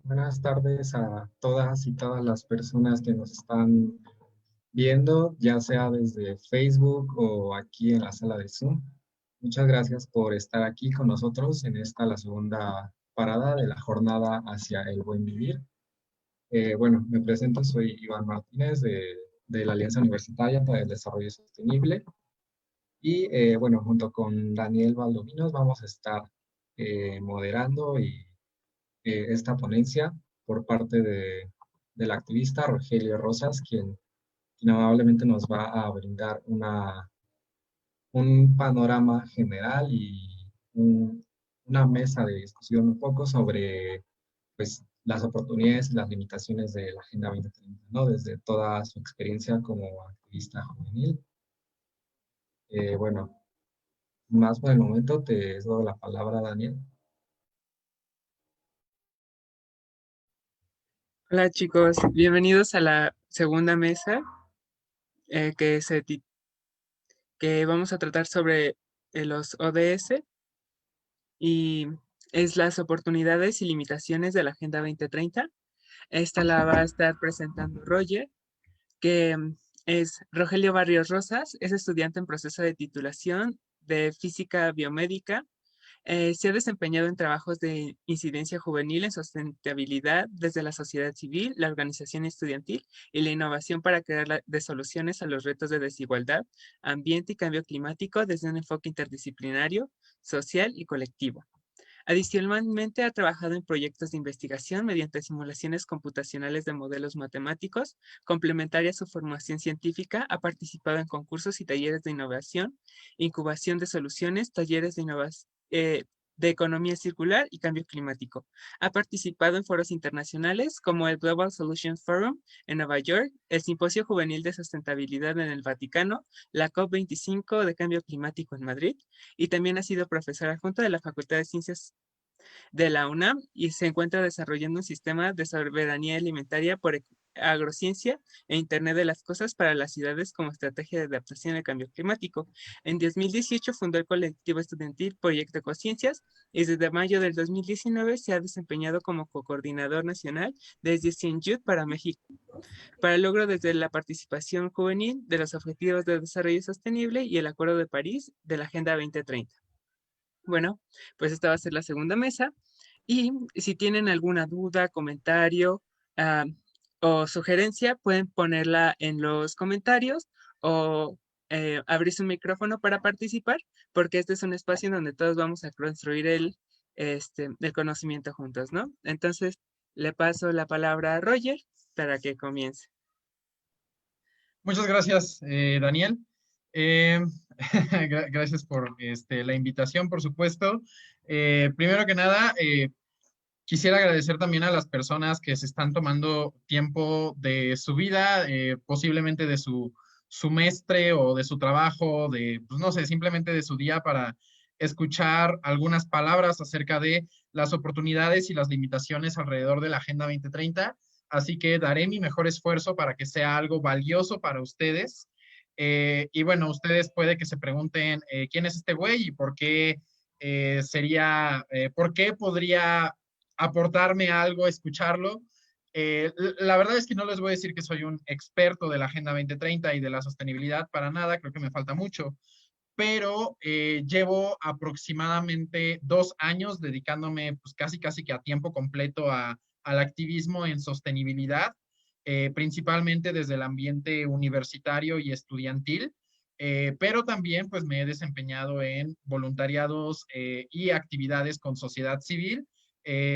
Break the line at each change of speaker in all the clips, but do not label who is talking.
Buenas tardes a todas y todas las personas que nos están viendo, ya sea desde Facebook o aquí en la sala de Zoom. Muchas gracias por estar aquí con nosotros en esta, la segunda parada de la jornada hacia el buen vivir. Bueno, me presento, soy Iván Martínez de la Alianza Universitaria para el Desarrollo Sostenible y bueno, junto con Daniel Valdominos vamos a estar moderando esta ponencia por parte del activista Rogelio Rosas, quien amablemente nos va a brindar un panorama general y una mesa de discusión un poco sobre pues, las oportunidades y las limitaciones de la Agenda 2030, ¿no? Desde toda su experiencia como activista juvenil. Bueno, más por el momento te doy la palabra, Daniel.
Hola chicos, bienvenidos a la segunda mesa eh, que, se ti- que vamos a tratar sobre los ODS y es las oportunidades y limitaciones de la Agenda 2030. Esta la va a estar presentando Roger, que es Rogelio Barrios Rosas, es estudiante en proceso de titulación de física biomédica. Se ha desempeñado en trabajos de incidencia juvenil en sustentabilidad desde la sociedad civil, la organización estudiantil y la innovación para crear de soluciones a los retos de desigualdad, ambiente y cambio climático desde un enfoque interdisciplinario, social y colectivo. Adicionalmente, ha trabajado en proyectos de investigación mediante simulaciones computacionales de modelos matemáticos. Complementaria a su formación científica, ha participado en concursos y talleres de innovación, incubación de soluciones, talleres de innovación de economía circular y cambio climático. Ha participado en foros internacionales como el Global Solutions Forum en Nueva York, el Simposio Juvenil de Sustentabilidad en el Vaticano, la COP25 de Cambio Climático en Madrid, y también ha sido profesor adjunto de la Facultad de Ciencias de la UNAM y se encuentra desarrollando un sistema de soberanía alimentaria por agrociencia e Internet de las Cosas para las ciudades como estrategia de adaptación al cambio climático. En 2018 fundó el colectivo estudiantil Proyecto Ecociencias y desde mayo del 2019 se ha desempeñado como co-coordinador nacional desde Cien Youth para México, para el logro desde la participación juvenil de los Objetivos de Desarrollo Sostenible y el Acuerdo de París de la Agenda 2030. Bueno, pues esta va a ser la segunda mesa. Y si tienen alguna duda, comentario ah, o sugerencia, pueden ponerla en los comentarios o abrir su micrófono para participar, porque este es un espacio en donde todos vamos a construir el conocimiento juntos, ¿no? Entonces, le paso la palabra a Roger para que comience.
Muchas gracias, Daniel. Eh, gracias por la invitación, por supuesto. Primero que nada, quisiera agradecer también a las personas que se están tomando tiempo de su vida, posiblemente de su semestre o de su trabajo, pues no sé, simplemente de su día para escuchar algunas palabras acerca de las oportunidades y las limitaciones alrededor de la Agenda 2030. Así que daré mi mejor esfuerzo para que sea algo valioso para ustedes. Y bueno, ustedes puede que se pregunten quién es este güey y por qué por qué podría aportarme algo, escucharlo. La verdad es que no les voy a decir que soy un experto de la Agenda 2030 y de la sostenibilidad para nada, creo que me falta mucho, pero llevo aproximadamente 2 años dedicándome pues casi que a tiempo completo al activismo en sostenibilidad, principalmente desde el ambiente universitario y estudiantil. Pero también pues me he desempeñado en voluntariados y actividades con sociedad civil,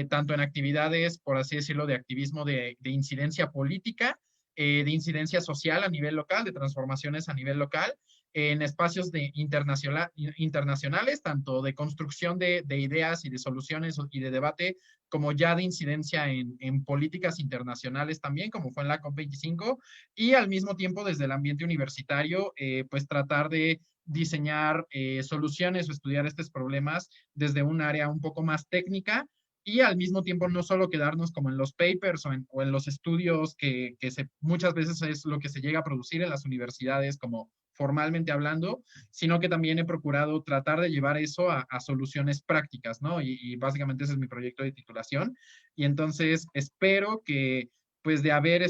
tanto en actividades, por así decirlo, de activismo de incidencia política, de incidencia social a nivel local, de transformaciones a nivel local, en espacios internacionales, tanto de construcción de ideas y de soluciones y de debate, como ya de incidencia en políticas internacionales también, como fue en la COP25, y al mismo tiempo desde el ambiente universitario, pues tratar de diseñar soluciones o estudiar estos problemas desde un área un poco más técnica y al mismo tiempo no solo quedarnos como en los papers o en los estudios muchas veces es lo que se llega a producir en las universidades como formalmente hablando, sino que también he procurado tratar de llevar eso a soluciones prácticas, ¿no? Y básicamente ese es mi proyecto de titulación. Y entonces espero que, pues de haber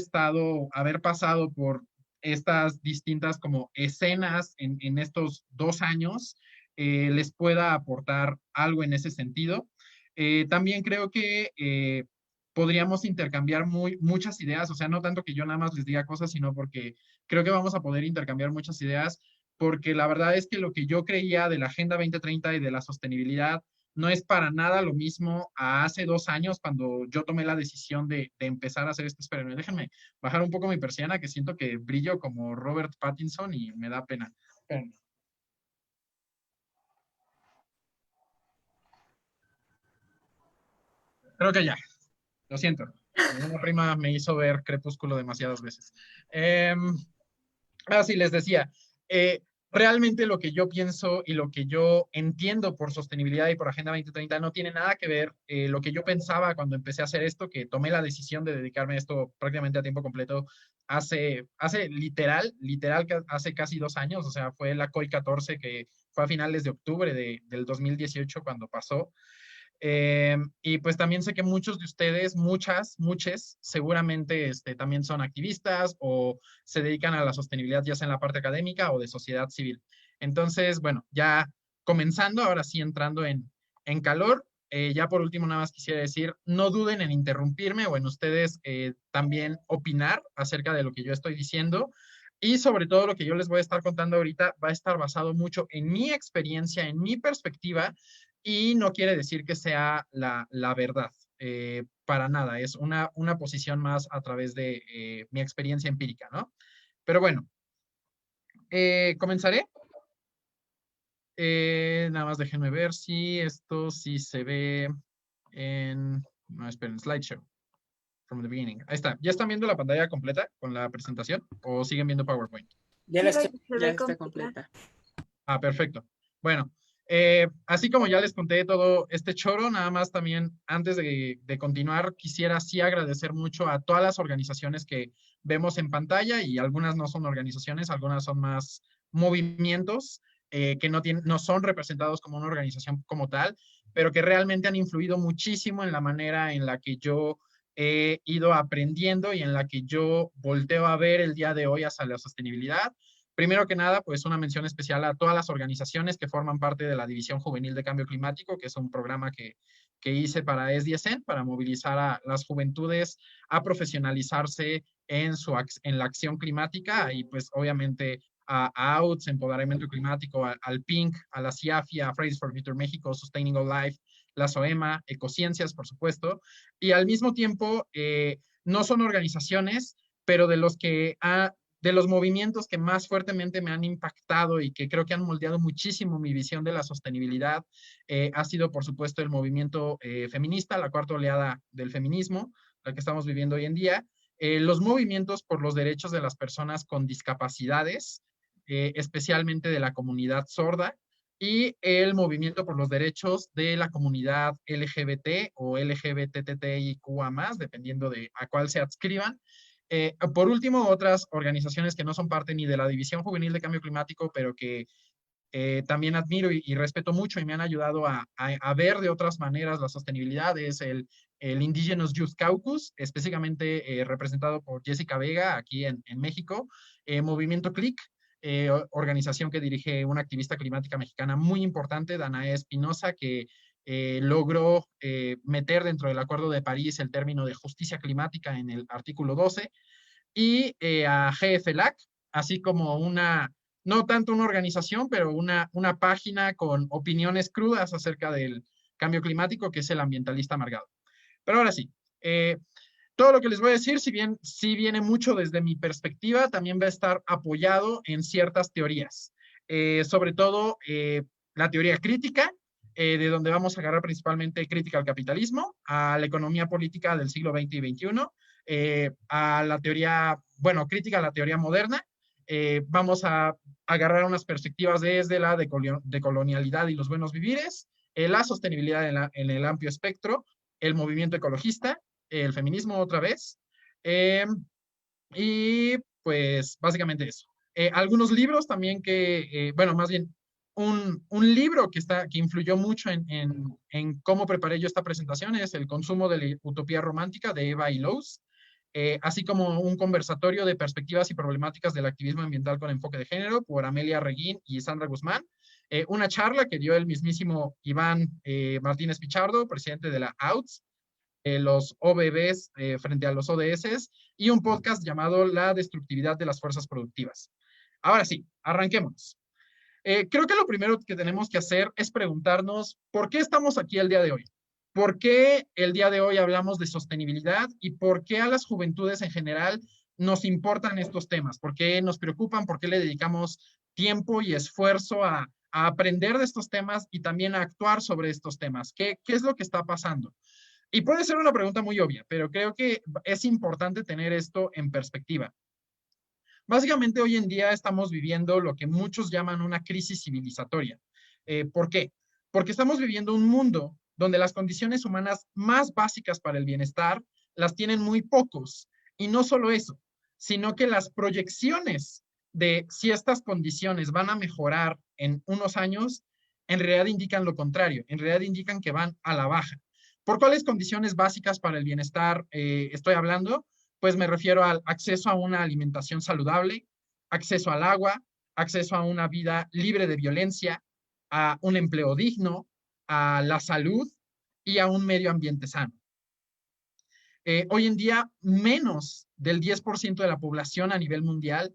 pasado por estas distintas como escenas en estos 2 años, les pueda aportar algo en ese sentido. También creo que podríamos intercambiar muchas ideas, o sea, no tanto que yo nada más les diga cosas, sino porque creo que vamos a poder intercambiar muchas ideas, porque la verdad es que lo que yo creía de la Agenda 2030 y de la sostenibilidad no es para nada lo mismo a hace 2 años cuando yo tomé la decisión de empezar a hacer este experimento. Déjenme bajar un poco mi persiana, que siento que brillo como Robert Pattinson y me da pena. Espérenme. Creo que ya. Lo siento. Una prima me hizo ver Crepúsculo demasiadas veces. Sí, les decía, realmente lo que yo pienso y lo que yo entiendo por sostenibilidad y por Agenda 2030 no tiene nada que ver lo que yo pensaba cuando empecé a hacer esto, que tomé la decisión de dedicarme a esto prácticamente a tiempo completo hace literal, que hace casi 2 años, o sea, fue la COI 14 que fue a finales de octubre del 2018 cuando pasó. Y pues también sé que muchos de ustedes, muchos, seguramente también son activistas o se dedican a la sostenibilidad, ya sea en la parte académica o de sociedad civil. Entonces, bueno, ya comenzando, ahora sí entrando en calor, ya por último nada más quisiera decir, no duden en interrumpirme o en ustedes también opinar acerca de lo que yo estoy diciendo. Y sobre todo lo que yo les voy a estar contando ahorita va a estar basado mucho en mi experiencia, en mi perspectiva, y no quiere decir que sea la verdad, para nada, es una posición más a través de mi experiencia empírica, ¿no? Pero bueno, comenzaré. Nada más déjenme ver si esto sí se ve en, no, esperen, slideshow, from the beginning. Ahí está, ¿ya están viendo la pantalla completa con la presentación o siguen viendo PowerPoint?
Ya,
Sí,
ya está completa.
Perfecto. Bueno, así como ya les conté todo este choro, nada más también antes de continuar, quisiera sí agradecer mucho a todas las organizaciones que vemos en pantalla y algunas no son organizaciones, algunas son más movimientos que no son representados como una organización como tal, pero que realmente han influido muchísimo en la manera en la que yo he ido aprendiendo y en la que yo volteo a ver el día de hoy hacia la sostenibilidad. Primero que nada, pues una mención especial a todas las organizaciones que forman parte de la División Juvenil de Cambio Climático, que es un programa que hice para SDSN, para movilizar a las juventudes a profesionalizarse en la acción climática y pues obviamente a AUTS, Empoderamiento Climático, al PINC, a la CIAFI, a Fridays for Future México, Sustaining Our Life, la SOEMA, Ecociencias, por supuesto, y al mismo tiempo no son organizaciones, pero de los movimientos que más fuertemente me han impactado y que creo que han moldeado muchísimo mi visión de la sostenibilidad, ha sido, por supuesto, el movimiento feminista, la cuarta oleada del feminismo, la que estamos viviendo hoy en día, los movimientos por los derechos de las personas con discapacidades, especialmente de la comunidad sorda, y el movimiento por los derechos de la comunidad LGBT o LGBTTIQA+, dependiendo de a cuál se adscriban. Por último, otras organizaciones que no son parte ni de la División Juvenil de Cambio Climático, pero que también admiro y respeto mucho y me han ayudado a ver de otras maneras la sostenibilidad, es el Indigenous Youth Caucus, específicamente representado por Jessica Vega aquí en México, Movimiento CLIC, organización que dirige una activista climática mexicana muy importante, Danae Espinosa, que logró meter dentro del Acuerdo de París el término de justicia climática en el artículo 12, y a GFLAC, así como no tanto una organización, pero una página con opiniones crudas acerca del cambio climático, que es el Ambientalista Amargado. Pero ahora sí, todo lo que les voy a decir, si bien sí viene mucho desde mi perspectiva, también va a estar apoyado en ciertas teorías, sobre todo la teoría crítica, de donde vamos a agarrar principalmente crítica al capitalismo, a la economía política del siglo XX y XXI, a la teoría, bueno, crítica a la teoría moderna. Vamos a agarrar unas perspectivas desde la decolonialidad y los buenos vivires, la sostenibilidad en el amplio espectro, el movimiento ecologista, el feminismo otra vez, y pues básicamente eso. Algunos libros también bueno, más bien un libro que influyó mucho en cómo preparé yo esta presentación es El consumo de la utopía romántica de Eva Illouz, así como un conversatorio de perspectivas y problemáticas del activismo ambiental con enfoque de género por Amelia Reguín y Sandra Guzmán, una charla que dio el mismísimo Iván Martínez Pichardo, presidente de la AUTS, los OBBs frente a los ODS, y un podcast llamado La destructividad de las fuerzas productivas. Ahora sí, arranquemos. Creo que lo primero que tenemos que hacer es preguntarnos por qué estamos aquí el día de hoy. ¿Por qué el día de hoy hablamos de sostenibilidad y por qué a las juventudes en general nos importan estos temas? ¿Por qué nos preocupan? ¿Por qué le dedicamos tiempo y esfuerzo a aprender de estos temas y también a actuar sobre estos temas? ¿Qué es lo que está pasando? Y puede ser una pregunta muy obvia, pero creo que es importante tener esto en perspectiva. Básicamente, hoy en día estamos viviendo lo que muchos llaman una crisis civilizatoria. ¿Por qué? Porque estamos viviendo un mundo donde las condiciones humanas más básicas para el bienestar las tienen muy pocos. Y no solo eso, sino que las proyecciones de si estas condiciones van a mejorar en unos años, en realidad indican lo contrario, en realidad indican que van a la baja. ¿Por cuáles condiciones básicas para el bienestar estoy hablando? Pues me refiero al acceso a una alimentación saludable, acceso al agua, acceso a una vida libre de violencia, a un empleo digno, a la salud y a un medio ambiente sano. Hoy en día, menos del 10% de la población a nivel mundial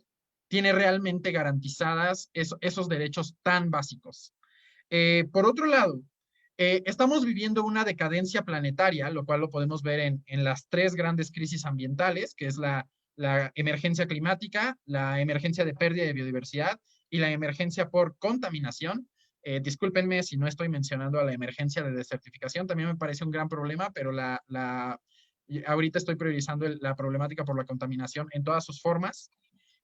tiene realmente garantizadas esos derechos tan básicos. Por otro lado, estamos viviendo una decadencia planetaria, lo cual lo podemos ver en las tres grandes crisis ambientales, que es la emergencia climática, la emergencia de pérdida de biodiversidad y la emergencia por contaminación. Discúlpenme si no estoy mencionando a la emergencia de desertificación, también me parece un gran problema, pero ahorita estoy priorizando la problemática por la contaminación en todas sus formas.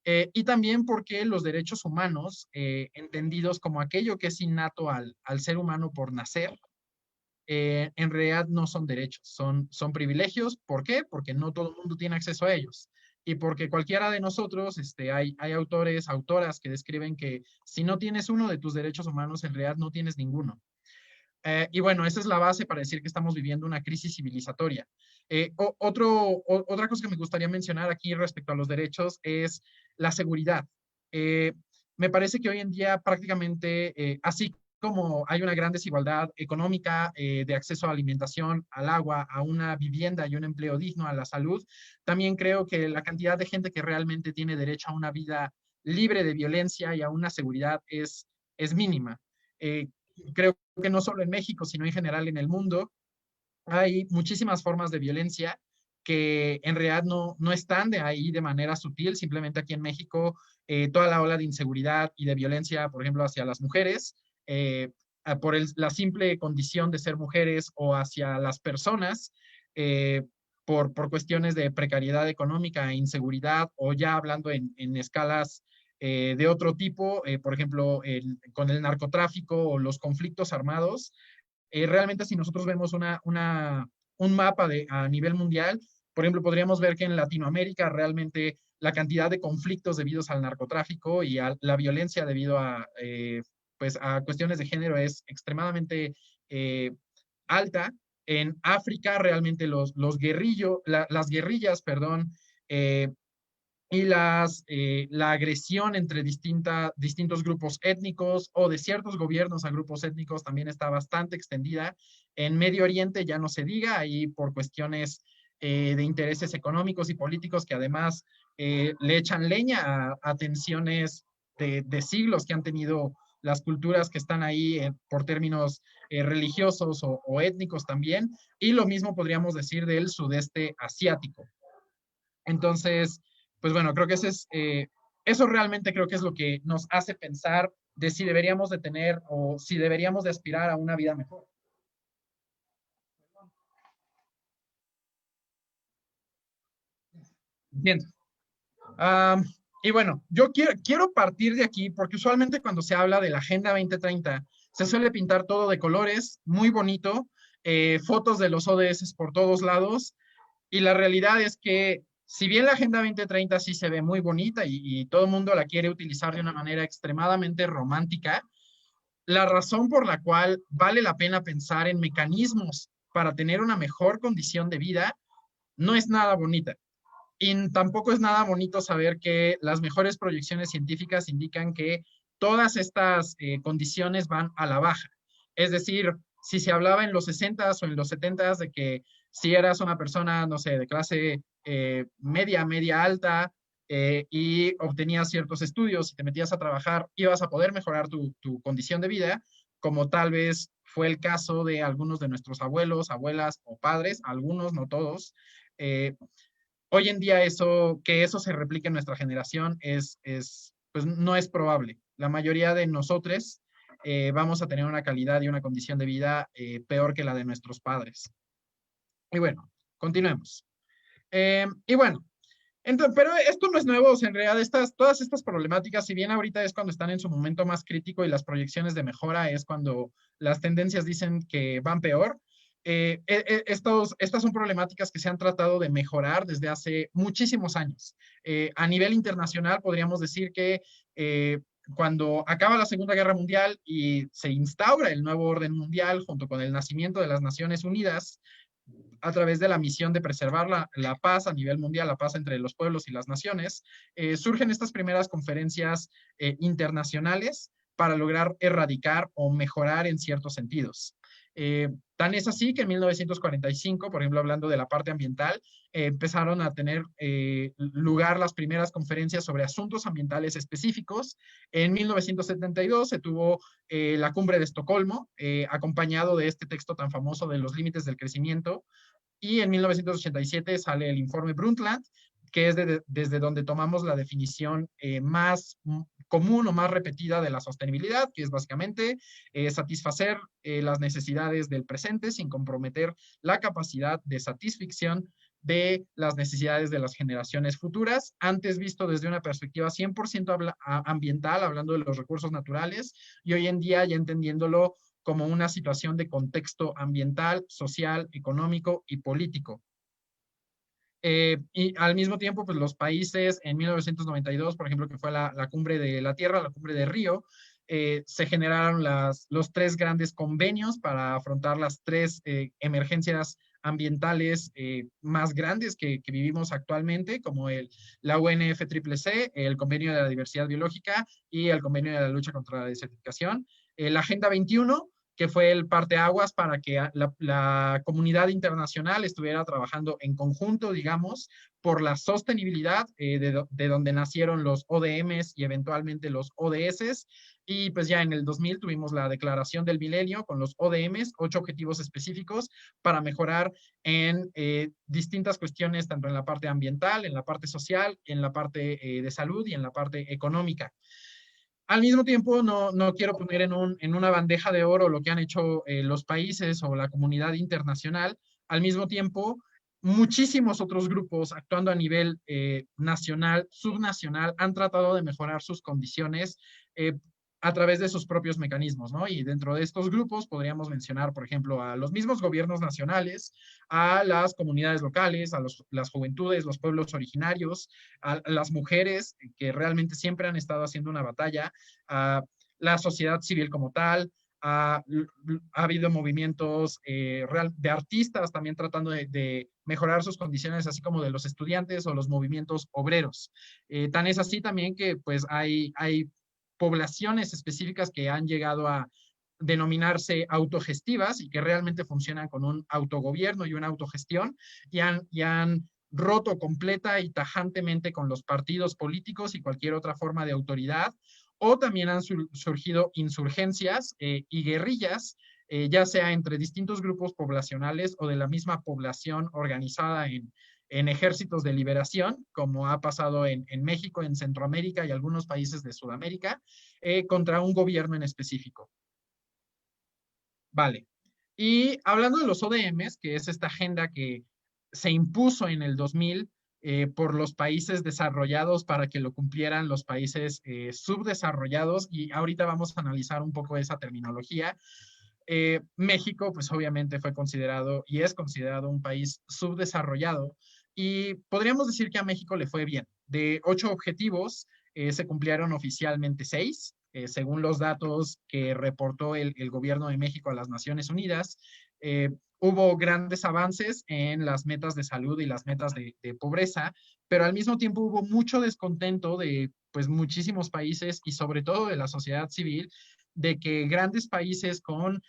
Y también porque los derechos humanos, entendidos como aquello que es innato al ser humano por nacer, en realidad no son derechos, son privilegios. ¿Por qué? Porque no todo el mundo tiene acceso a ellos. Y porque cualquiera de nosotros, hay autores, autoras que describen que si no tienes uno de tus derechos humanos, en realidad no tienes ninguno. Y bueno, esa es la base para decir que estamos viviendo una crisis civilizatoria. Otra cosa que me gustaría mencionar aquí respecto a los derechos es la seguridad. Me parece que hoy en día prácticamente, así como hay una gran desigualdad económica de acceso a alimentación, al agua, a una vivienda y un empleo digno, a la salud, también creo que la cantidad de gente que realmente tiene derecho a una vida libre de violencia y a una seguridad es mínima. Creo que no solo en México, sino en general en el mundo, hay muchísimas formas de violencia que en realidad no están de ahí de manera sutil. Simplemente aquí en México, toda la ola de inseguridad y de violencia, por ejemplo, hacia las mujeres, por la simple condición de ser mujeres, o hacia las personas, por cuestiones de precariedad económica e inseguridad, o ya hablando en escalas de otro tipo, por ejemplo, con el narcotráfico o los conflictos armados. Realmente, si nosotros vemos un mapa a nivel mundial, por ejemplo, podríamos ver que en Latinoamérica realmente la cantidad de conflictos debidos al narcotráfico y a la violencia debido pues a cuestiones de género es extremadamente alta. En África realmente las guerrillas, perdón, y la agresión entre distintos grupos étnicos o de ciertos gobiernos a grupos étnicos también está bastante extendida. En Medio Oriente ya no se diga, ahí por cuestiones de intereses económicos y políticos que además le echan leña a tensiones de siglos que han tenido las culturas que están ahí por términos religiosos o étnicos también. Y lo mismo podríamos decir del sudeste asiático. Entonces, pues bueno, creo que eso realmente creo que es lo que nos hace pensar de si deberíamos de tener o si deberíamos de aspirar a una vida mejor. Bien. Y bueno, yo quiero partir de aquí porque usualmente cuando se habla de la Agenda 2030 se suele pintar todo de colores, muy bonito, fotos de los ODS por todos lados, y la realidad es que si bien la Agenda 2030 sí se ve muy bonita y todo el mundo la quiere utilizar de una manera extremadamente romántica, la razón por la cual vale la pena pensar en mecanismos para tener una mejor condición de vida no es nada bonita. Y tampoco es nada bonito saber que las mejores proyecciones científicas indican que todas estas condiciones van a la baja. Es decir, si se hablaba en los 60s o en los 70s de que si eras una persona, no sé, de clase media, media alta, y obtenías ciertos estudios y te metías a trabajar, ibas a poder mejorar tu condición de vida, como tal vez fue el caso de algunos de nuestros abuelos, abuelas o padres, algunos, no todos. Hoy en día que eso se replique en nuestra generación pues no es probable. La mayoría de nosotros vamos a tener una calidad y una condición de vida peor que la de nuestros padres. Y bueno, continuemos. Y bueno, entonces, pero esto no es nuevo, o sea, en realidad todas estas problemáticas, si bien ahorita es cuando están en su momento más crítico y las proyecciones de mejora es cuando las tendencias dicen que van peor, estas son problemáticas que se han tratado de mejorar desde hace muchísimos años. A nivel internacional podríamos decir que cuando acaba la Segunda Guerra Mundial y se instaura el nuevo orden mundial junto con el nacimiento de las Naciones Unidas, a través de la misión de preservar la paz a nivel mundial, la paz entre los pueblos y las naciones, surgen estas primeras conferencias internacionales para lograr erradicar o mejorar en ciertos sentidos. Tan es así que en 1945, por ejemplo, hablando de la parte ambiental, empezaron a tener lugar las primeras conferencias sobre asuntos ambientales específicos. En 1972 se tuvo la cumbre de Estocolmo, acompañado de este texto tan famoso de los límites del crecimiento, y en 1987 sale el informe Brundtland, que es desde donde tomamos la definición más común o más repetida de la sostenibilidad, que es básicamente satisfacer las necesidades del presente sin comprometer la capacidad de satisfacción de las necesidades de las generaciones futuras, antes visto desde una perspectiva 100% ambiental, hablando de los recursos naturales, y hoy en día ya entendiéndolo como una situación de contexto ambiental, social, económico y político. Y al mismo tiempo, pues los países en 1992, por ejemplo, que fue la cumbre de la Tierra, la cumbre de Río, se generaron los tres grandes convenios para afrontar las tres emergencias ambientales más grandes que vivimos actualmente, como la UNFCCC, el Convenio de la Diversidad Biológica y el Convenio de la Lucha contra la Desertificación. La Agenda 21, que fue el parteaguas para que la comunidad internacional estuviera trabajando en conjunto, digamos, por la sostenibilidad de donde nacieron los ODMs y eventualmente los ODS. Y pues ya en el 2000 tuvimos la Declaración del Milenio con los ODMs, 8 objetivos específicos para mejorar en distintas cuestiones, tanto en la parte ambiental, en la parte social, en la parte de salud y en la parte económica. Al mismo tiempo, no quiero poner en una bandeja de oro lo que han hecho los países o la comunidad internacional. Al mismo tiempo, muchísimos otros grupos actuando a nivel nacional, subnacional, han tratado de mejorar sus condiciones a través de sus propios mecanismos, ¿no? Y dentro de estos grupos podríamos mencionar, por ejemplo, a los mismos gobiernos nacionales, a las comunidades locales, a las juventudes, los pueblos originarios, a las mujeres que realmente siempre han estado haciendo una batalla, a la sociedad civil como tal. Ha habido movimientos de artistas también tratando de mejorar sus condiciones, así como de los estudiantes o los movimientos obreros. Tan es así también que pues hay poblaciones específicas que han llegado a denominarse autogestivas y que realmente funcionan con un autogobierno y una autogestión y han roto completa y tajantemente con los partidos políticos y cualquier otra forma de autoridad, o también han surgido insurgencias y guerrillas, ya sea entre distintos grupos poblacionales o de la misma población organizada en ejércitos de liberación, como ha pasado en México, en Centroamérica y algunos países de Sudamérica, contra un gobierno en específico. Vale. Y hablando de los ODMs, que es esta agenda que se impuso en el 2000 por los países desarrollados para que lo cumplieran los países subdesarrollados, y ahorita vamos a analizar un poco esa terminología. México, pues obviamente fue considerado y es considerado un país subdesarrollado, y podríamos decir que a México le fue bien. De 8 objetivos, se cumplieron oficialmente 6, según los datos que reportó el gobierno de México a las Naciones Unidas. Hubo grandes avances en las metas de salud y las metas de pobreza, pero al mismo tiempo hubo mucho descontento de pues muchísimos países y sobre todo de la sociedad civil, de que grandes países con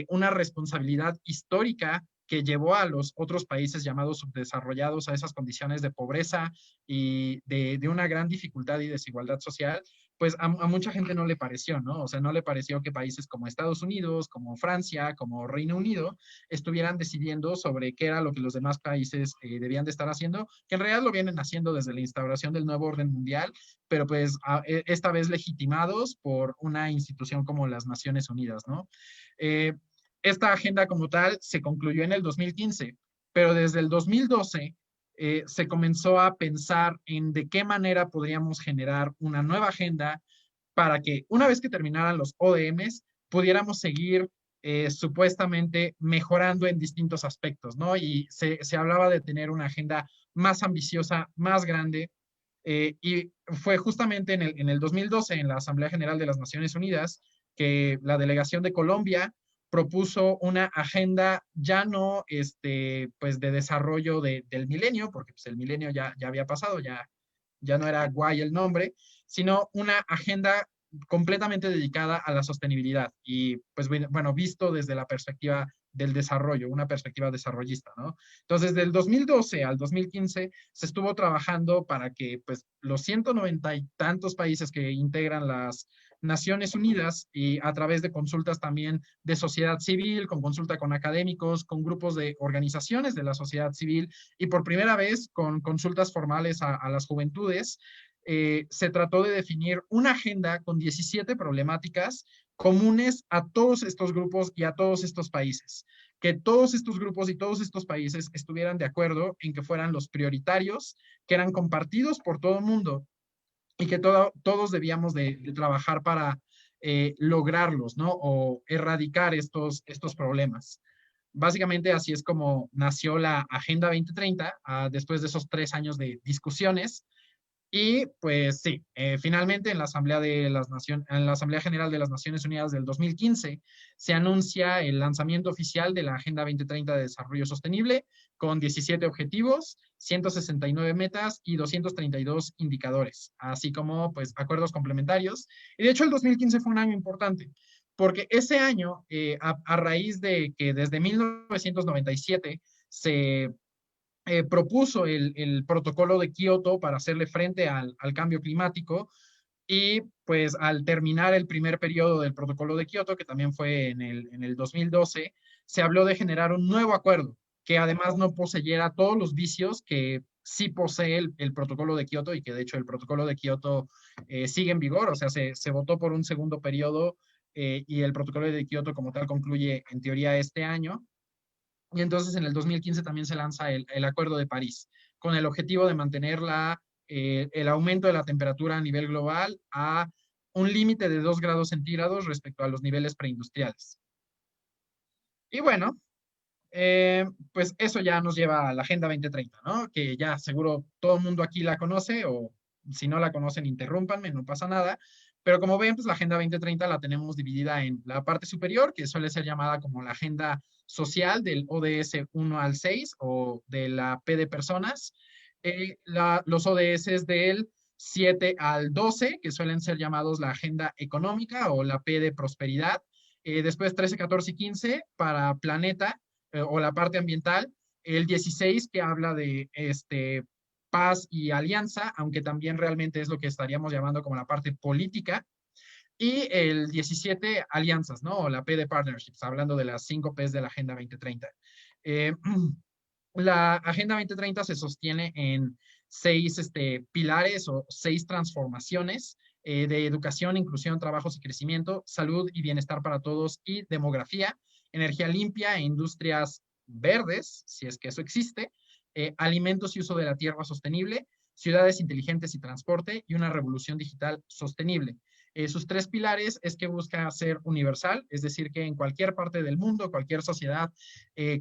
una responsabilidad histórica que llevó a los otros países llamados subdesarrollados a esas condiciones de pobreza y de una gran dificultad y desigualdad social, pues a mucha gente no le pareció, ¿no? O sea, no le pareció que países como Estados Unidos, como Francia, como Reino Unido, estuvieran decidiendo sobre qué era lo que los demás países debían de estar haciendo, que en realidad lo vienen haciendo desde la instauración del nuevo orden mundial, pero pues esta vez legitimados por una institución como las Naciones Unidas, ¿no? Esta agenda como tal se concluyó en el 2015, pero desde el 2012 se comenzó a pensar en de qué manera podríamos generar una nueva agenda para que una vez que terminaran los ODMs pudiéramos seguir supuestamente mejorando en distintos aspectos, ¿no? Y se hablaba de tener una agenda más ambiciosa, más grande, y fue justamente en el 2012, en la Asamblea General de las Naciones Unidas, que la delegación de Colombia propuso una agenda ya no pues de desarrollo del milenio, porque pues, el milenio ya había pasado, ya no era guay el nombre, sino una agenda completamente dedicada a la sostenibilidad y pues bueno, visto desde la perspectiva del desarrollo, una perspectiva desarrollista, ¿no? Entonces, del 2012 al 2015 se estuvo trabajando para que pues los 190 y tantos países que integran las Naciones Unidas y a través de consultas también de sociedad civil, con consulta con académicos, con grupos de organizaciones de la sociedad civil y por primera vez con consultas formales a las juventudes, se trató de definir una agenda con 17 problemáticas comunes a todos estos grupos y a todos estos países. Que todos estos grupos y todos estos países estuvieran de acuerdo en que fueran los prioritarios, que eran compartidos por todo el mundo y que todos debíamos de trabajar para lograrlos, ¿no? O erradicar estos problemas. Básicamente así es como nació la Agenda 2030, después de esos 3 años de discusiones. Y pues sí, finalmente en la en la Asamblea General de las Naciones Unidas del 2015 se anuncia el lanzamiento oficial de la Agenda 2030 de Desarrollo Sostenible con 17 objetivos, 169 metas y 232 indicadores, así como pues acuerdos complementarios. Y de hecho el 2015 fue un año importante porque ese año, a raíz de que desde 1997 se propuso el protocolo de Kioto para hacerle frente al cambio climático y pues al terminar el primer periodo del protocolo de Kioto, que también fue en el 2012, se habló de generar un nuevo acuerdo que además no poseyera todos los vicios que sí posee el protocolo de Kioto y que de hecho el protocolo de Kioto sigue en vigor, o sea, se votó por un segundo periodo y el protocolo de Kioto como tal concluye en teoría este año. Y entonces en el 2015 también se lanza el Acuerdo de París, con el objetivo de mantener el aumento de la temperatura a nivel global a un límite de 2 grados centígrados respecto a los niveles preindustriales. Y bueno, pues eso ya nos lleva a la Agenda 2030, ¿no? Que ya seguro todo el mundo aquí la conoce, o si no la conocen, interrúmpanme, no pasa nada. Pero como ven, pues la Agenda 2030 la tenemos dividida en la parte superior, que suele ser llamada como la Agenda Social del ODS 1 al 6 o de la P de personas. Los ODS del 7 al 12, que suelen ser llamados la Agenda Económica o la P de Prosperidad. Después 13, 14 y 15 para planeta o la parte ambiental. El 16 que habla de paz y alianza, aunque también realmente es lo que estaríamos llamando como la parte política. Y el 17, alianzas, ¿no? O la P de partnerships, hablando de las 5 Ps de la Agenda 2030. La Agenda 2030 se sostiene en 6 pilares o 6 transformaciones de educación, inclusión, trabajos y crecimiento, salud y bienestar para todos y demografía, energía limpia e industrias verdes, si es que eso existe, alimentos y uso de la tierra sostenible, ciudades inteligentes y transporte y una revolución digital sostenible. Sus tres pilares es que busca ser universal, es decir, que en cualquier parte del mundo, cualquier sociedad,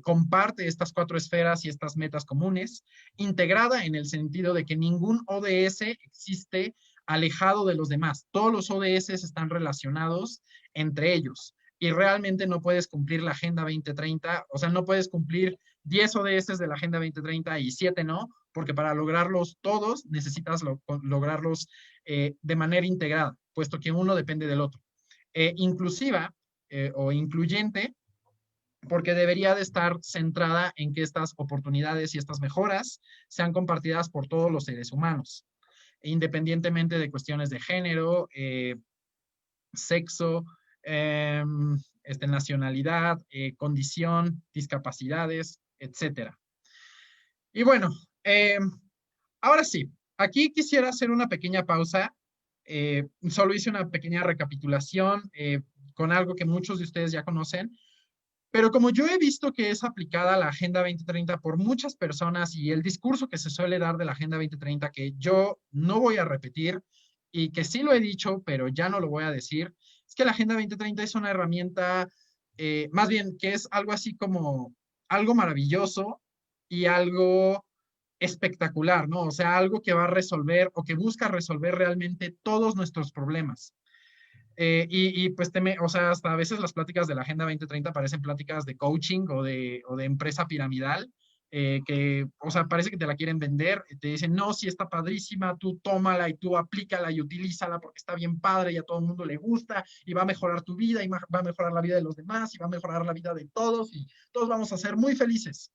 comparte estas 4 esferas y estas metas comunes. Integrada en el sentido de que ningún ODS existe alejado de los demás. Todos los ODS están relacionados entre ellos y realmente no puedes cumplir la Agenda 2030, o sea, no puedes cumplir 10 ODS de la Agenda 2030 y 7 no, porque para lograrlos todos necesitas lograrlos de manera integrada, puesto que uno depende del otro. Inclusiva o incluyente, porque debería de estar centrada en que estas oportunidades y estas mejoras sean compartidas por todos los seres humanos, independientemente de cuestiones de género, sexo, nacionalidad, condición, discapacidades, etc. Y bueno, ahora sí, aquí quisiera hacer una pequeña pausa. Solo hice una pequeña recapitulación con algo que muchos de ustedes ya conocen, pero como yo he visto que es aplicada la Agenda 2030 por muchas personas y el discurso que se suele dar de la Agenda 2030, que yo no voy a repetir y que sí lo he dicho, pero ya no lo voy a decir, es que la Agenda 2030 es una herramienta, más bien que es algo así como algo maravilloso y algo espectacular, ¿no? O sea, algo que va a resolver o que busca resolver realmente todos nuestros problemas. Pues, o sea, hasta a veces las pláticas de la Agenda 2030 parecen pláticas de coaching o de empresa piramidal, que, o sea, parece que te la quieren vender, te dicen, no, sí está padrísima, tú tómala y tú aplícala y utilízala porque está bien padre y a todo el mundo le gusta y va a mejorar tu vida y va a mejorar la vida de los demás y va a mejorar la vida de todos y todos vamos a ser muy felices.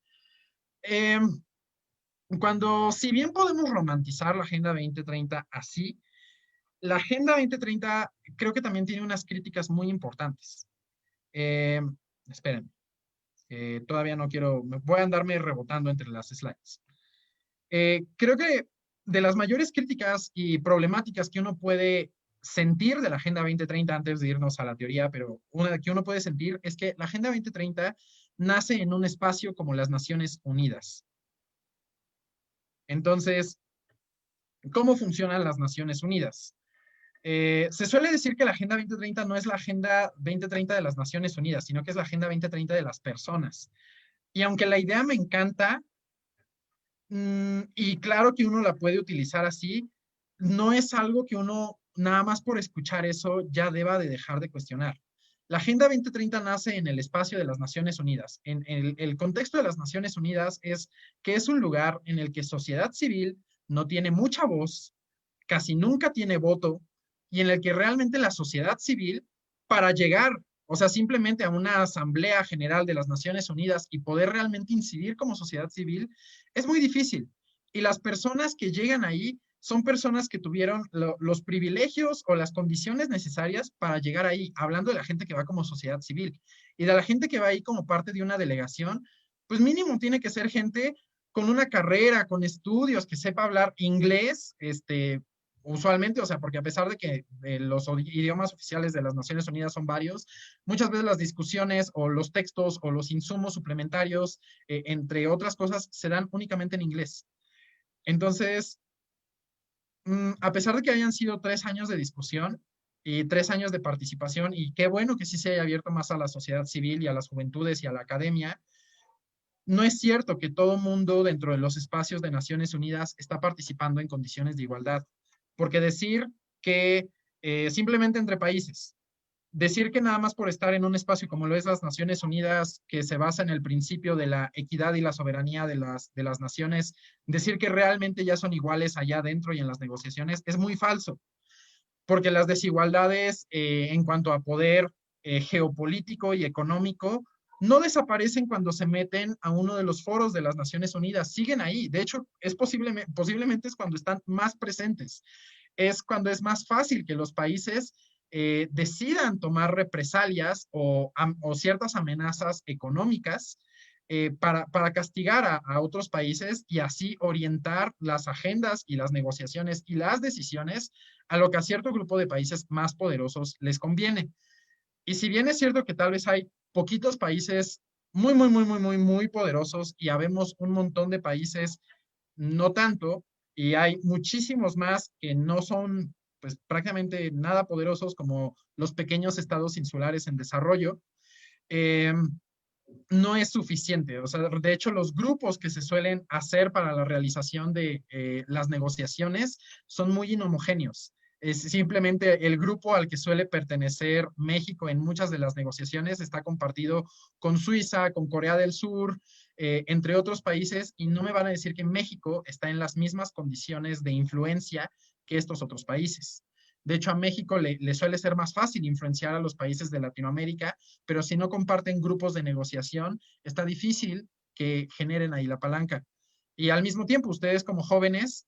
Cuando, si bien podemos romantizar la Agenda 2030 así, la Agenda 2030 creo que también tiene unas críticas muy importantes. Esperen, todavía no quiero, voy a andarme rebotando entre las slides. Creo que de las mayores críticas y problemáticas que uno puede sentir de la Agenda 2030, antes de irnos a la teoría, pero una que uno puede sentir es que la Agenda 2030 nace en un espacio como las Naciones Unidas. Entonces, ¿cómo funcionan las Naciones Unidas? Se suele decir que la Agenda 2030 no es la Agenda 2030 de las Naciones Unidas, sino que es la Agenda 2030 de las personas. Y aunque la idea me encanta, y claro que uno la puede utilizar así, no es algo que uno, nada más por escuchar eso, ya deba de dejar de cuestionar. La Agenda 2030 nace en el espacio de las Naciones Unidas. En el contexto de las Naciones Unidas es que es un lugar en el que sociedad civil no tiene mucha voz, casi nunca tiene voto, y en el que realmente la sociedad civil, para llegar, o sea, simplemente a una asamblea general de las Naciones Unidas y poder realmente incidir como sociedad civil, es muy difícil. Y las personas que llegan ahí son personas que tuvieron los privilegios o las condiciones necesarias para llegar ahí, hablando de la gente que va como sociedad civil. Y de la gente que va ahí como parte de una delegación, pues mínimo tiene que ser gente con una carrera, con estudios, que sepa hablar inglés, usualmente, o sea, porque a pesar de que los idiomas oficiales de las Naciones Unidas son varios, muchas veces las discusiones o los textos o los insumos suplementarios, entre otras cosas, se dan únicamente en inglés. Entonces, a pesar de que hayan sido 3 años de discusión y 3 años de participación, y qué bueno que sí se haya abierto más a la sociedad civil y a las juventudes y a la academia, no es cierto que todo mundo dentro de los espacios de Naciones Unidas está participando en condiciones de igualdad. Porque decir que simplemente entre países, decir que nada más por estar en un espacio como lo es las Naciones Unidas, que se basa en el principio de la equidad y la soberanía de las naciones, decir que realmente ya son iguales allá adentro y en las negociaciones, es muy falso, porque las desigualdades en cuanto a poder geopolítico y económico no desaparecen cuando se meten a uno de los foros de las Naciones Unidas, siguen ahí. De hecho, posiblemente es cuando están más presentes, es cuando es más fácil que los países decidan tomar represalias o ciertas amenazas económicas para castigar a otros países y así orientar las agendas y las negociaciones y las decisiones a lo que a cierto grupo de países más poderosos les conviene. Y si bien es cierto que tal vez hay poquitos países muy, muy, muy, muy, muy, muy poderosos y habemos un montón de países no tanto, y hay muchísimos más que no son pues prácticamente nada poderosos como los pequeños estados insulares en desarrollo, no es suficiente. O sea, de hecho, los grupos que se suelen hacer para la realización de las negociaciones son muy inhomogéneos. Es simplemente el grupo al que suele pertenecer México en muchas de las negociaciones está compartido con Suiza, con Corea del Sur, entre otros países, y no me van a decir que México está en las mismas condiciones de influencia que estos otros países. De hecho, a México le suele ser más fácil influenciar a los países de Latinoamérica, pero si no comparten grupos de negociación, está difícil que generen ahí la palanca. Y al mismo tiempo, ustedes como jóvenes,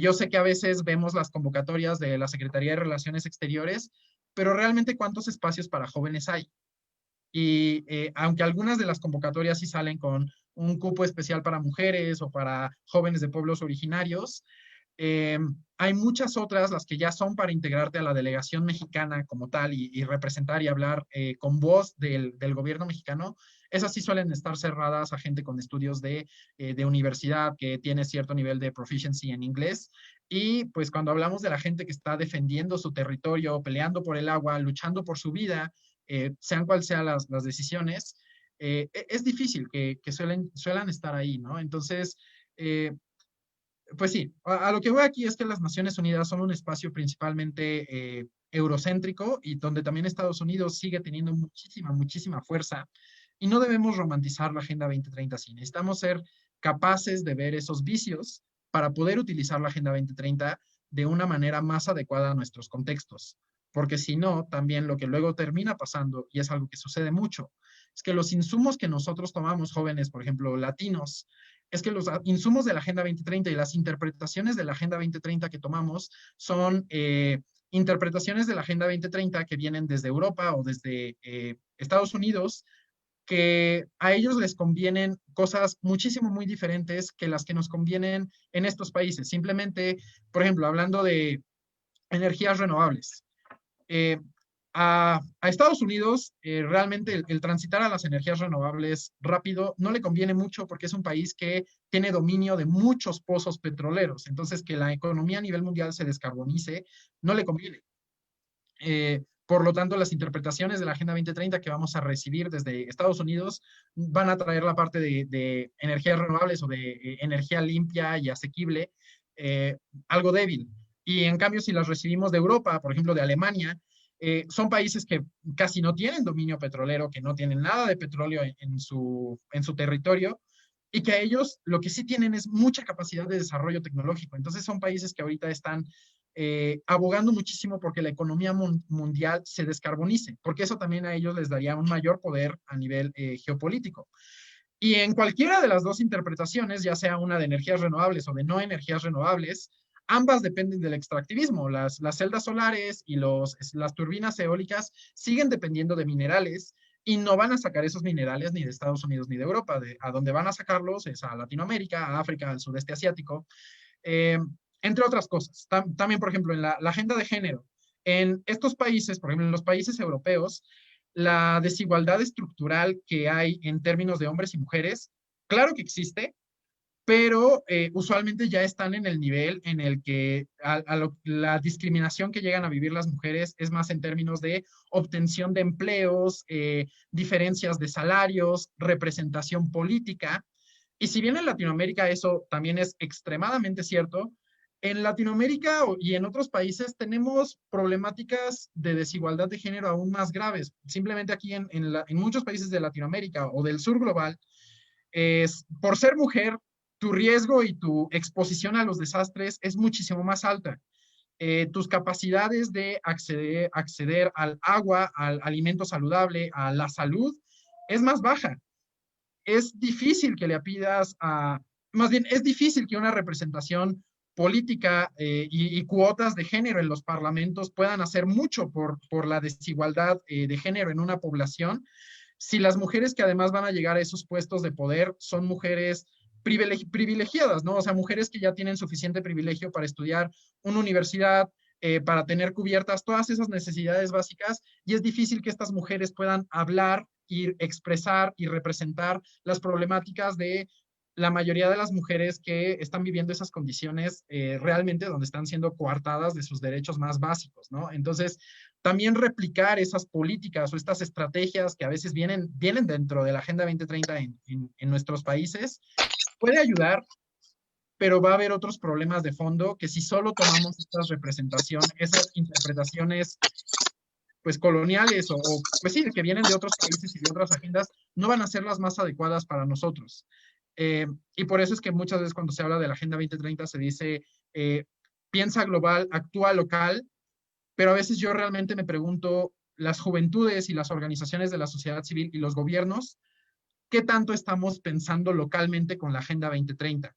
yo sé que a veces vemos las convocatorias de la Secretaría de Relaciones Exteriores, pero realmente ¿cuántos espacios para jóvenes hay? Y aunque algunas de las convocatorias sí salen con un cupo especial para mujeres o para jóvenes de pueblos originarios, hay muchas otras, las que ya son para integrarte a la delegación mexicana como tal y representar y hablar con voz del gobierno mexicano. Esas sí suelen estar cerradas a gente con estudios de universidad que tiene cierto nivel de proficiency en inglés. Y pues cuando hablamos de la gente que está defendiendo su territorio, peleando por el agua, luchando por su vida, sean cuales sean las decisiones, es difícil que suelan estar ahí, ¿no? Entonces, pues sí, a lo que voy aquí es que las Naciones Unidas son un espacio principalmente eurocéntrico y donde también Estados Unidos sigue teniendo muchísima fuerza y no debemos romantizar la Agenda 2030 así. Necesitamos ser capaces de ver esos vicios para poder utilizar la Agenda 2030 de una manera más adecuada a nuestros contextos. Porque si no, también lo que luego termina pasando, y es algo que sucede mucho, es que los insumos que nosotros tomamos, jóvenes, por ejemplo, latinos, es que los insumos de la Agenda 2030 y las interpretaciones de la Agenda 2030 que tomamos son interpretaciones de la Agenda 2030 que vienen desde Europa o desde Estados Unidos, que a ellos les convienen cosas muy diferentes que las que nos convienen en estos países. Simplemente, por ejemplo, hablando de energías renovables. A Estados Unidos, realmente el transitar a las energías renovables rápido no le conviene mucho porque es un país que tiene dominio de muchos pozos petroleros. Entonces, que la economía a nivel mundial se descarbonice no le conviene. Por lo tanto, las interpretaciones de la Agenda 2030 que vamos a recibir desde Estados Unidos van a traer la parte de energías renovables o de energía limpia y asequible, algo débil. Y en cambio, si las recibimos de Europa, por ejemplo, de Alemania, son países que casi no tienen dominio petrolero, que no tienen nada de petróleo en su territorio, y que a ellos lo que sí tienen es mucha capacidad de desarrollo tecnológico. Entonces son países que ahorita están abogando muchísimo porque la economía mundial se descarbonice, porque eso también a ellos les daría un mayor poder a nivel geopolítico. Y en cualquiera de las dos interpretaciones, ya sea una de energías renovables o de no energías renovables, ambas dependen del extractivismo. Las celdas solares y las turbinas eólicas siguen dependiendo de minerales y no van a sacar esos minerales ni de Estados Unidos ni de Europa. A donde van a sacarlos es a Latinoamérica, a África, al sudeste asiático, entre otras cosas. También, por ejemplo, en la agenda de género. En estos países, por ejemplo, en los países europeos, la desigualdad estructural que hay en términos de hombres y mujeres, claro que existe, pero usualmente ya están en el nivel en el que la discriminación que llegan a vivir las mujeres es más en términos de obtención de empleos, diferencias de salarios, representación política. Y si bien en Latinoamérica eso también es extremadamente cierto, en Latinoamérica y en otros países tenemos problemáticas de desigualdad de género aún más graves. Simplemente aquí en muchos países de Latinoamérica o del sur global, por ser mujer, tu riesgo y tu exposición a los desastres es muchísimo más alta. Tus capacidades de acceder al agua, al alimento saludable, a la salud, es más baja. Es difícil que le pidas más bien es difícil que una representación política y cuotas de género en los parlamentos puedan hacer mucho por la desigualdad de género en una población, si las mujeres que además van a llegar a esos puestos de poder son mujeres privilegiadas, ¿no? O sea, mujeres que ya tienen suficiente privilegio para estudiar una universidad, para tener cubiertas todas esas necesidades básicas, y es difícil que estas mujeres puedan hablar y expresar y representar las problemáticas de la mayoría de las mujeres que están viviendo esas condiciones realmente donde están siendo coartadas de sus derechos más básicos, ¿no? Entonces, también replicar esas políticas o estas estrategias que a veces vienen dentro de la Agenda 2030 en nuestros países puede ayudar, pero va a haber otros problemas de fondo que si solo tomamos estas representaciones, esas interpretaciones pues coloniales pues sí, que vienen de otros países y de otras agendas, no van a ser las más adecuadas para nosotros. Y por eso es que muchas veces cuando se habla de la Agenda 2030 se dice, piensa global, actúa local, pero a veces yo realmente me pregunto, las juventudes y las organizaciones de la sociedad civil y los gobiernos, ¿qué tanto estamos pensando localmente con la Agenda 2030?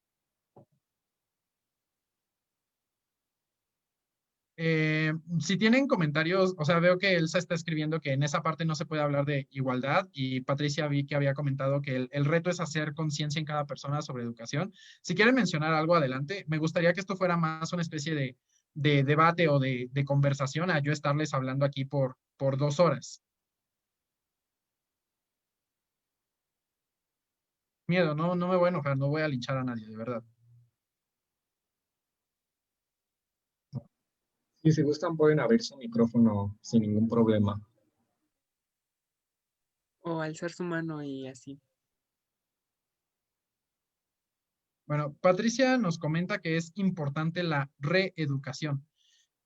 Si tienen comentarios, o sea, veo que Elsa está escribiendo que en esa parte no se puede hablar de igualdad y Patricia vi que había comentado que el reto es hacer conciencia en cada persona sobre educación. Si quieren mencionar algo adelante, me gustaría que esto fuera más una especie de debate o de conversación a yo estarles hablando aquí por 2 horas. Miedo, no me voy a enojar, no voy a linchar a nadie, de verdad.
Y si gustan, pueden abrir su micrófono sin ningún problema.
O alzar su mano y así.
Bueno, Patricia nos comenta que es importante la reeducación.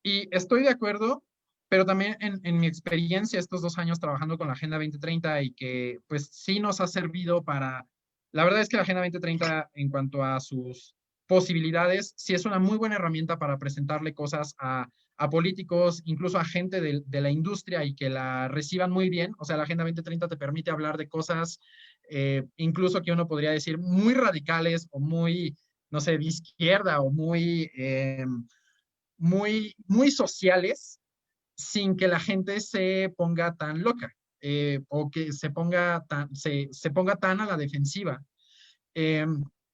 Y estoy de acuerdo, pero también en mi experiencia estos 2 años trabajando con la Agenda 2030 y que pues sí nos ha servido para, la verdad es que la Agenda 2030 en cuanto a sus posibilidades, sí es una muy buena herramienta para presentarle cosas a políticos, incluso a gente de la industria y que la reciban muy bien. O sea, la Agenda 2030 te permite hablar de cosas, incluso que uno podría decir muy radicales o muy, no sé, de izquierda o muy sociales sin que la gente se ponga tan loca o que se ponga tan a la defensiva. Eh,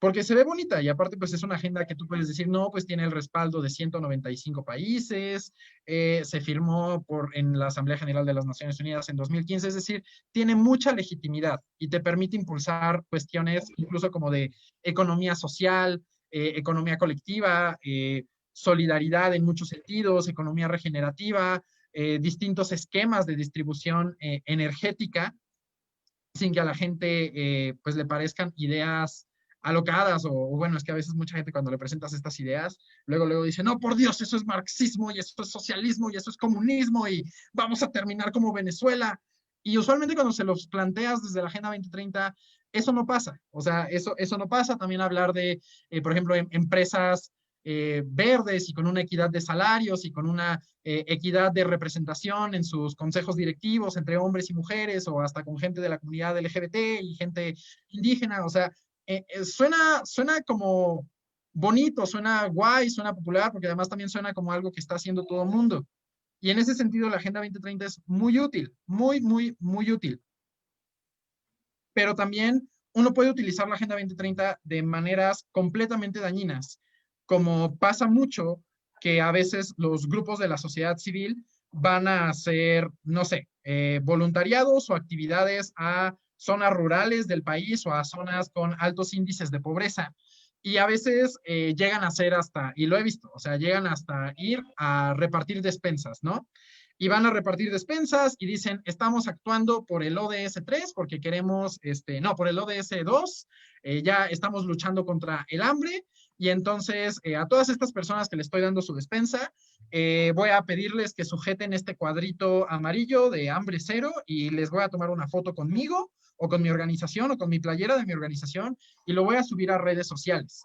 Porque se ve bonita y aparte pues es una agenda que tú puedes decir, no, pues tiene el respaldo de 195 países, se firmó en la Asamblea General de las Naciones Unidas en 2015, es decir, tiene mucha legitimidad y te permite impulsar cuestiones incluso como de economía social, economía colectiva, solidaridad en muchos sentidos, economía regenerativa, distintos esquemas de distribución energética, sin que a la gente pues le parezcan ideas alocadas o bueno, es que a veces mucha gente cuando le presentas estas ideas, luego dice, no, por Dios, eso es marxismo y eso es socialismo y eso es comunismo y vamos a terminar como Venezuela. Y usualmente cuando se los planteas desde la Agenda 2030, eso no pasa. O sea, eso no pasa. También hablar de, por ejemplo, empresas verdes y con una equidad de salarios y con una equidad de representación en sus consejos directivos entre hombres y mujeres o hasta con gente de la comunidad LGBT y gente indígena. O sea, suena como bonito, suena guay, suena popular, porque además también suena como algo que está haciendo todo el mundo. Y en ese sentido, la Agenda 2030 es muy útil, muy útil. Pero también uno puede utilizar la Agenda 2030 de maneras completamente dañinas, como pasa mucho que a veces los grupos de la sociedad civil van a hacer, no sé, voluntariados o actividades a zonas rurales del país o a zonas con altos índices de pobreza. Y a veces llegan a ser hasta, y lo he visto, o sea, llegan hasta ir a repartir despensas, ¿no? Y van a repartir despensas y dicen, estamos actuando por el ODS 3 porque queremos, no, por el ODS 2, ya estamos luchando contra el hambre y entonces a todas estas personas que les estoy dando su despensa, voy a pedirles que sujeten este cuadrito amarillo de hambre cero y les voy a tomar una foto conmigo o con mi organización o con mi playera de mi organización y lo voy a subir a redes sociales.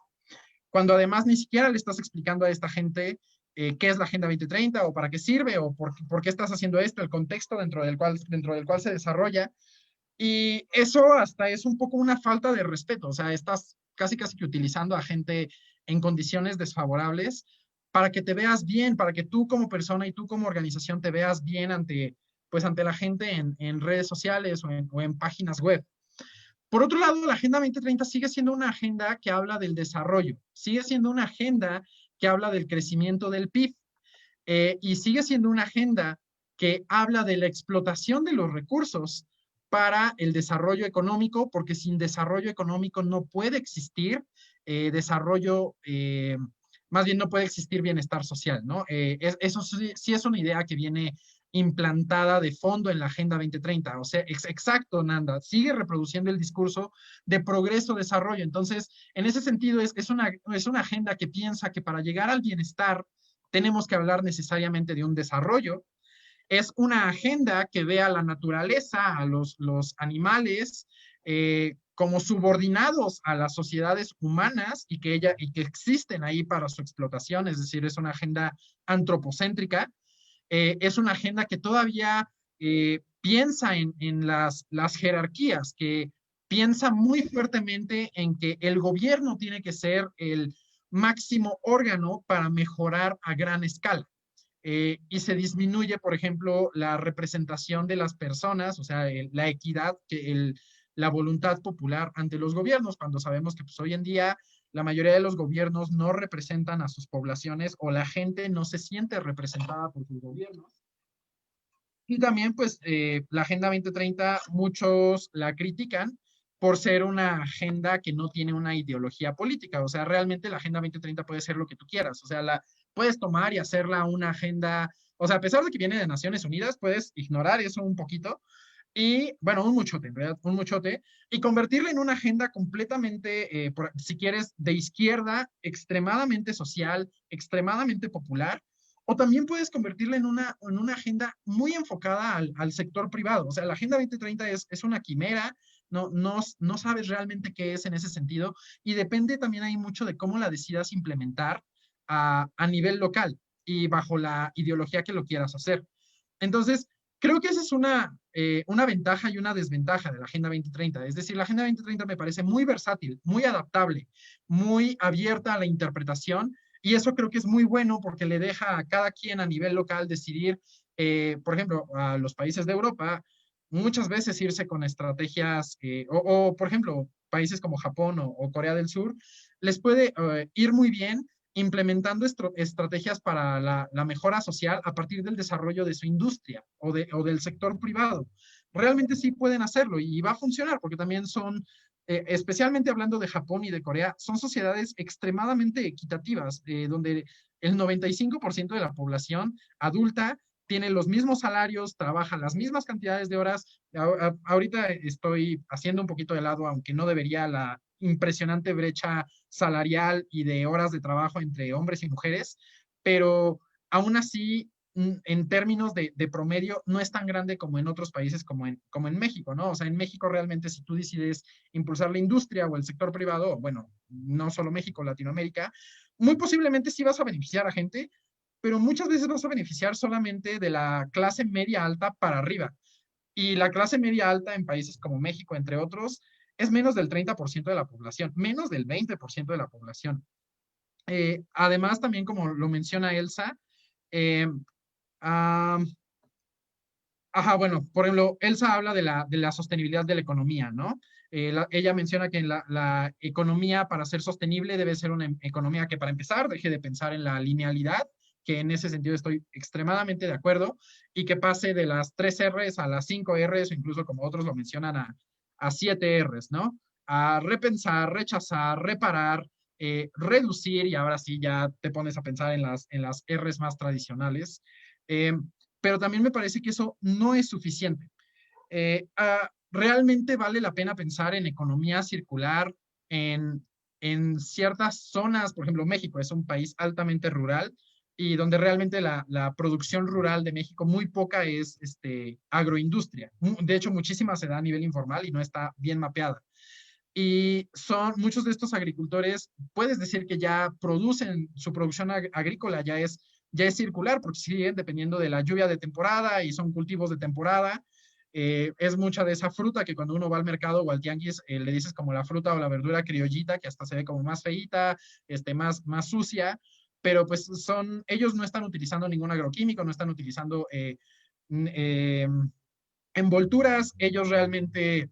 Cuando además ni siquiera le estás explicando a esta gente qué es la Agenda 2030 o para qué sirve o por qué estás haciendo esto, el contexto dentro del cual se desarrolla. Y eso hasta es un poco una falta de respeto, o sea, estás casi que utilizando a gente en condiciones desfavorables para que te veas bien, para que tú como persona y tú como organización te veas bien ante la gente en redes sociales o en páginas web. Por otro lado, la Agenda 2030 sigue siendo una agenda que habla del desarrollo, sigue siendo una agenda que habla del crecimiento del PIB y sigue siendo una agenda que habla de la explotación de los recursos para el desarrollo económico, porque sin desarrollo económico no puede existir más bien no puede existir bienestar social, ¿no? Eso sí es una idea que viene implantada de fondo en la Agenda 2030. O sea, exacto, Nanda, sigue reproduciendo el discurso de progreso-desarrollo. Entonces, en ese sentido, es una agenda que piensa que para llegar al bienestar tenemos que hablar necesariamente de un desarrollo. Es una agenda que ve a la naturaleza, a los animales, como subordinados a las sociedades humanas y que existen ahí para su explotación, es decir, es una agenda antropocéntrica. Es una agenda que todavía piensa en las jerarquías, que piensa muy fuertemente en que el gobierno tiene que ser el máximo órgano para mejorar a gran escala. Y se disminuye, por ejemplo, la representación de las personas, o sea, la equidad, la voluntad popular ante los gobiernos, cuando sabemos que pues, hoy en día la mayoría de los gobiernos no representan a sus poblaciones o la gente no se siente representada por sus gobiernos. Y también, pues, la Agenda 2030, muchos la critican por ser una agenda que no tiene una ideología política. O sea, realmente la Agenda 2030 puede ser lo que tú quieras. O sea, la puedes tomar y hacerla una agenda, o sea, a pesar de que viene de Naciones Unidas, puedes ignorar eso un poquito y, bueno, un muchote, en realidad, un muchote, y convertirla en una agenda completamente, si quieres, de izquierda, extremadamente social, extremadamente popular, o también puedes convertirla en una agenda muy enfocada al sector privado. O sea, la Agenda 2030 es una quimera, no sabes realmente qué es en ese sentido, y depende también ahí mucho de cómo la decidas implementar a nivel local y bajo la ideología que lo quieras hacer. Entonces, creo que esa es una ventaja y una desventaja de la Agenda 2030. Es decir, la Agenda 2030 me parece muy versátil, muy adaptable, muy abierta a la interpretación, y eso creo que es muy bueno porque le deja a cada quien a nivel local decidir, por ejemplo, a los países de Europa, muchas veces irse con estrategias, por ejemplo, países como Japón o Corea del Sur, les puede ir muy bien implementando estrategias para la mejora social a partir del desarrollo de su industria o del sector privado. Realmente sí pueden hacerlo y va a funcionar porque también son, especialmente hablando de Japón y de Corea, son sociedades extremadamente equitativas, donde el 95% de la población adulta tiene los mismos salarios, trabaja las mismas cantidades de horas. Ahorita estoy haciendo un poquito de lado, aunque no debería, la impresionante brecha salarial y de horas de trabajo entre hombres y mujeres, pero aún así, en términos de promedio, no es tan grande como en otros países como en México, ¿no? O sea, en México realmente si tú decides impulsar la industria o el sector privado, bueno, no solo México, Latinoamérica, muy posiblemente sí vas a beneficiar a gente, pero muchas veces vas a beneficiar solamente de la clase media alta para arriba. Y la clase media alta en países como México, entre otros, es menos del 30% de la población, menos del 20% de la población. Además, también como lo menciona Elsa, eh, ah, ajá, bueno, por ejemplo, Elsa habla de la sostenibilidad de la economía, ¿no? Ella menciona que la economía para ser sostenible debe ser una economía que para empezar deje de pensar en la linealidad, que en ese sentido estoy extremadamente de acuerdo, y que pase de las 3 Rs a las 5 Rs, o incluso como otros lo mencionan a 7 Rs, ¿no? A repensar, rechazar, reparar, reducir, y ahora sí ya te pones a pensar en las Rs más tradicionales. Pero también me parece que eso no es suficiente. Realmente vale la pena pensar en economía circular en ciertas zonas. Por ejemplo, México es un país altamente rural y donde realmente la producción rural de México muy poca es agroindustria. De hecho, muchísima se da a nivel informal y no está bien mapeada. Y muchos de estos agricultores, puedes decir que ya producen, su producción agrícola ya es circular, porque siguen dependiendo de la lluvia de temporada y son cultivos de temporada. Es mucha de esa fruta que cuando uno va al mercado o al tianguis, le dices como la fruta o la verdura criollita, que hasta se ve como más feíta, más sucia, pero pues ellos no están utilizando ningún agroquímico, no están utilizando envolturas, ellos realmente,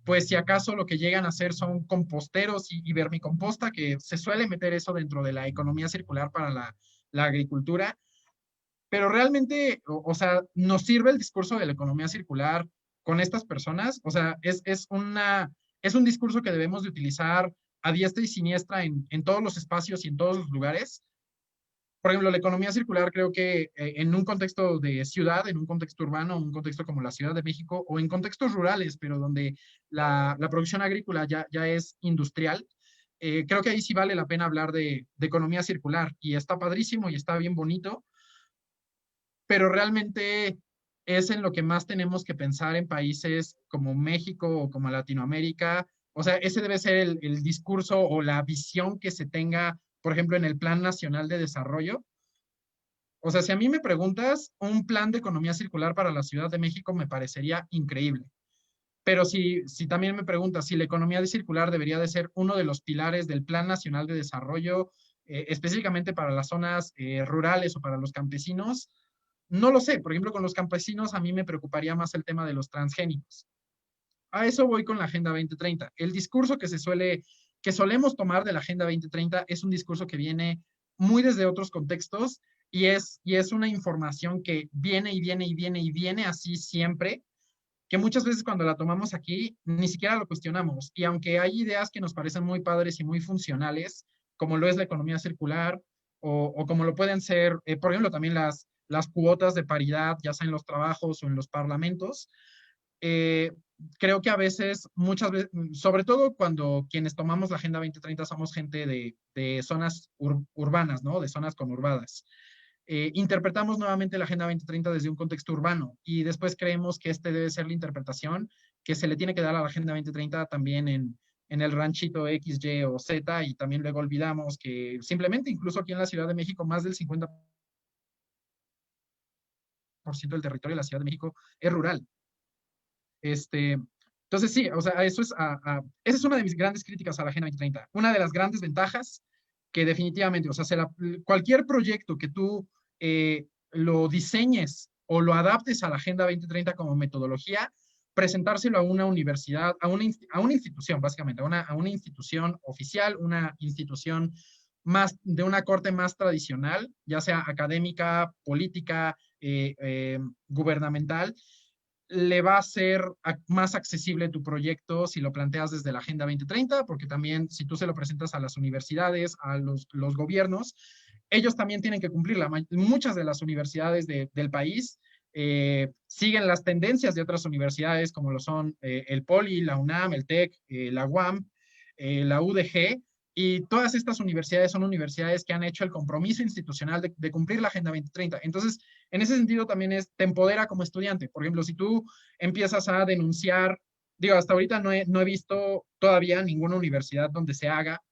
pues si acaso lo que llegan a hacer son composteros y vermicomposta, que se suele meter eso dentro de la economía circular para la agricultura, pero realmente, o sea, nos sirve el discurso de la economía circular con estas personas. O sea, es un discurso que debemos de utilizar a diestra y siniestra en todos los espacios y en todos los lugares. Por ejemplo, la economía circular creo que en un contexto de ciudad, en un contexto urbano, un contexto como la Ciudad de México, o en contextos rurales, pero donde la producción agrícola ya es industrial, creo que ahí sí vale la pena hablar de economía circular. Y está padrísimo y está bien bonito, pero realmente es en lo que más tenemos que pensar en países como México o como Latinoamérica. O sea, ese debe ser el discurso o la visión que se tenga, por ejemplo, en el Plan Nacional de Desarrollo. O sea, si a mí me preguntas, un plan de economía circular para la Ciudad de México me parecería increíble. Pero si también me preguntas si la economía circular debería de ser uno de los pilares del Plan Nacional de Desarrollo, específicamente para las zonas rurales o para los campesinos, no lo sé. Por ejemplo, con los campesinos a mí me preocuparía más el tema de los transgénicos. A eso voy con la Agenda 2030. El discurso que solemos tomar de la Agenda 2030 es un discurso que viene muy desde otros contextos y es una información que viene y viene y viene y viene así siempre, que muchas veces cuando la tomamos aquí ni siquiera lo cuestionamos. Y aunque hay ideas que nos parecen muy padres y muy funcionales, como lo es la economía circular o como lo pueden ser, por ejemplo, también las cuotas de paridad, ya sea en los trabajos o en los parlamentos, eh, creo que a veces, muchas veces, sobre todo cuando quienes tomamos la Agenda 2030 somos gente de zonas urbanas, ¿no? De zonas conurbadas. Interpretamos nuevamente la Agenda 2030 desde un contexto urbano y después creemos que este debe ser la interpretación que se le tiene que dar a la Agenda 2030 también en el ranchito X, Y o Z, y también luego olvidamos que simplemente incluso aquí en la Ciudad de México más del 50% del territorio de la Ciudad de México es rural. Entonces sí, o sea, esa es una de mis grandes críticas a la Agenda 2030. Una de las grandes ventajas que definitivamente, o sea, cualquier proyecto que tú lo diseñes o lo adaptes a la Agenda 2030 como metodología, presentárselo a una universidad, a una institución, básicamente, a una institución oficial, una institución más de una corte más tradicional, ya sea académica, política, gubernamental, le va a ser más accesible tu proyecto si lo planteas desde la Agenda 2030, porque también si tú se lo presentas a las universidades, a los gobiernos, ellos también tienen que cumplirla. Muchas de las universidades del país siguen las tendencias de otras universidades, como lo son el POLI, la UNAM, el TEC, la UAM, la UDG, y todas estas universidades son universidades que han hecho el compromiso institucional de cumplir la Agenda 2030. Entonces, en ese sentido también te empodera como estudiante. Por ejemplo, si tú empiezas a denunciar, digo, hasta ahorita no he visto todavía ninguna universidad donde se haga,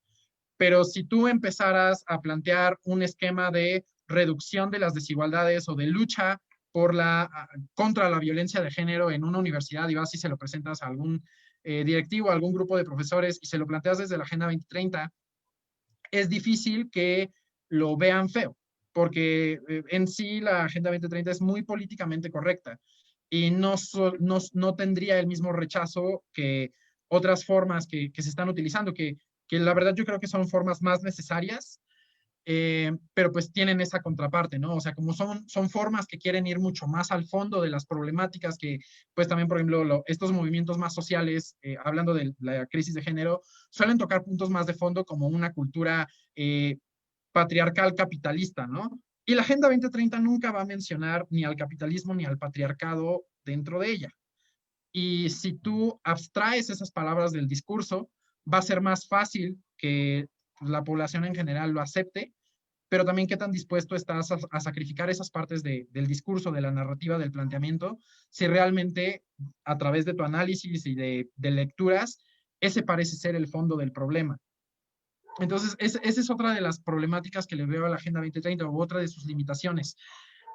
pero si tú empezaras a plantear un esquema de reducción de las desigualdades o de lucha contra la violencia de género en una universidad y vas y se lo presentas a algún directivo, a algún grupo de profesores y se lo planteas desde la Agenda 2030, es difícil que lo vean feo, porque en sí la Agenda 2030 es muy políticamente correcta y no tendría el mismo rechazo que otras formas que se están utilizando, que la verdad yo creo que son formas más necesarias, pero pues tienen esa contraparte, ¿no? O sea, como son formas que quieren ir mucho más al fondo de las problemáticas que, pues también, por ejemplo, estos movimientos más sociales, hablando de la crisis de género, suelen tocar puntos más de fondo como una cultura patriarcal capitalista, ¿no? Y la Agenda 2030 nunca va a mencionar ni al capitalismo ni al patriarcado dentro de ella. Y si tú abstraes esas palabras del discurso, va a ser más fácil que la población en general lo acepte, pero también qué tan dispuesto estás a sacrificar esas partes del discurso, de la narrativa, del planteamiento, si realmente a través de tu análisis y de lecturas, ese parece ser el fondo del problema. Entonces, esa es otra de las problemáticas que le veo a la Agenda 2030 u otra de sus limitaciones.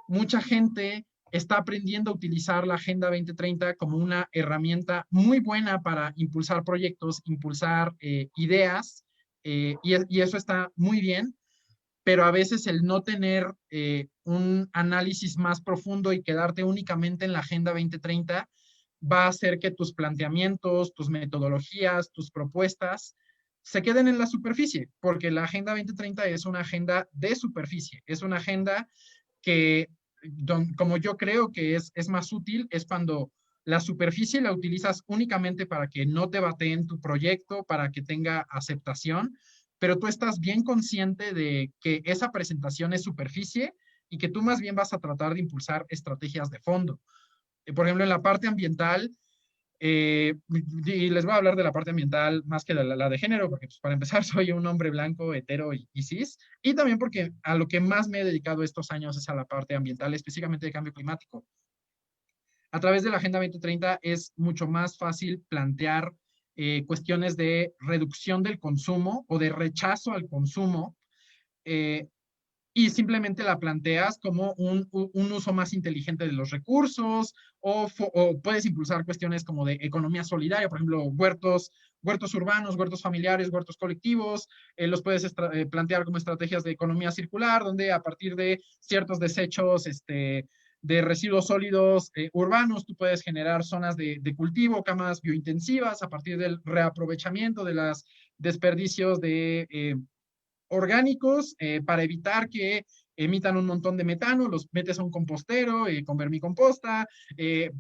Mucha gente está aprendiendo a utilizar la Agenda 2030 como una herramienta muy buena para impulsar proyectos, impulsar ideas, y eso está muy bien, pero a veces el no tener un análisis más profundo y quedarte únicamente en la Agenda 2030 va a hacer que tus planteamientos, tus metodologías, tus propuestas se queden en la superficie, porque la Agenda 2030 es una agenda de superficie, es una agenda que, como yo creo que es más útil, es cuando La superficie la utilizas únicamente para que no te bateen tu proyecto, para que tenga aceptación, pero tú estás bien consciente de que esa presentación es superficie y que tú más bien vas a tratar de impulsar estrategias de fondo. Por ejemplo, en la parte ambiental, y les voy a hablar de la parte ambiental más que de la de género, porque pues, para empezar soy un hombre blanco, hetero y cis, y también porque a lo que más me he dedicado estos años es a la parte ambiental, específicamente de cambio climático. A través de la Agenda 2030 es mucho más fácil plantear cuestiones de reducción del consumo o de rechazo al consumo, eh, y simplemente la planteas como un uso más inteligente de los recursos, o puedes impulsar cuestiones como de economía solidaria, por ejemplo, huertos urbanos, huertos familiares, huertos colectivos, los puedes plantear como estrategias de economía circular, donde a partir de ciertos desechos de residuos sólidos urbanos, tú puedes generar zonas de cultivo, camas biointensivas, a partir del reaprovechamiento de los desperdicios de orgánicos para evitar que emitan un montón de metano, los metes a un compostero con vermicomposta,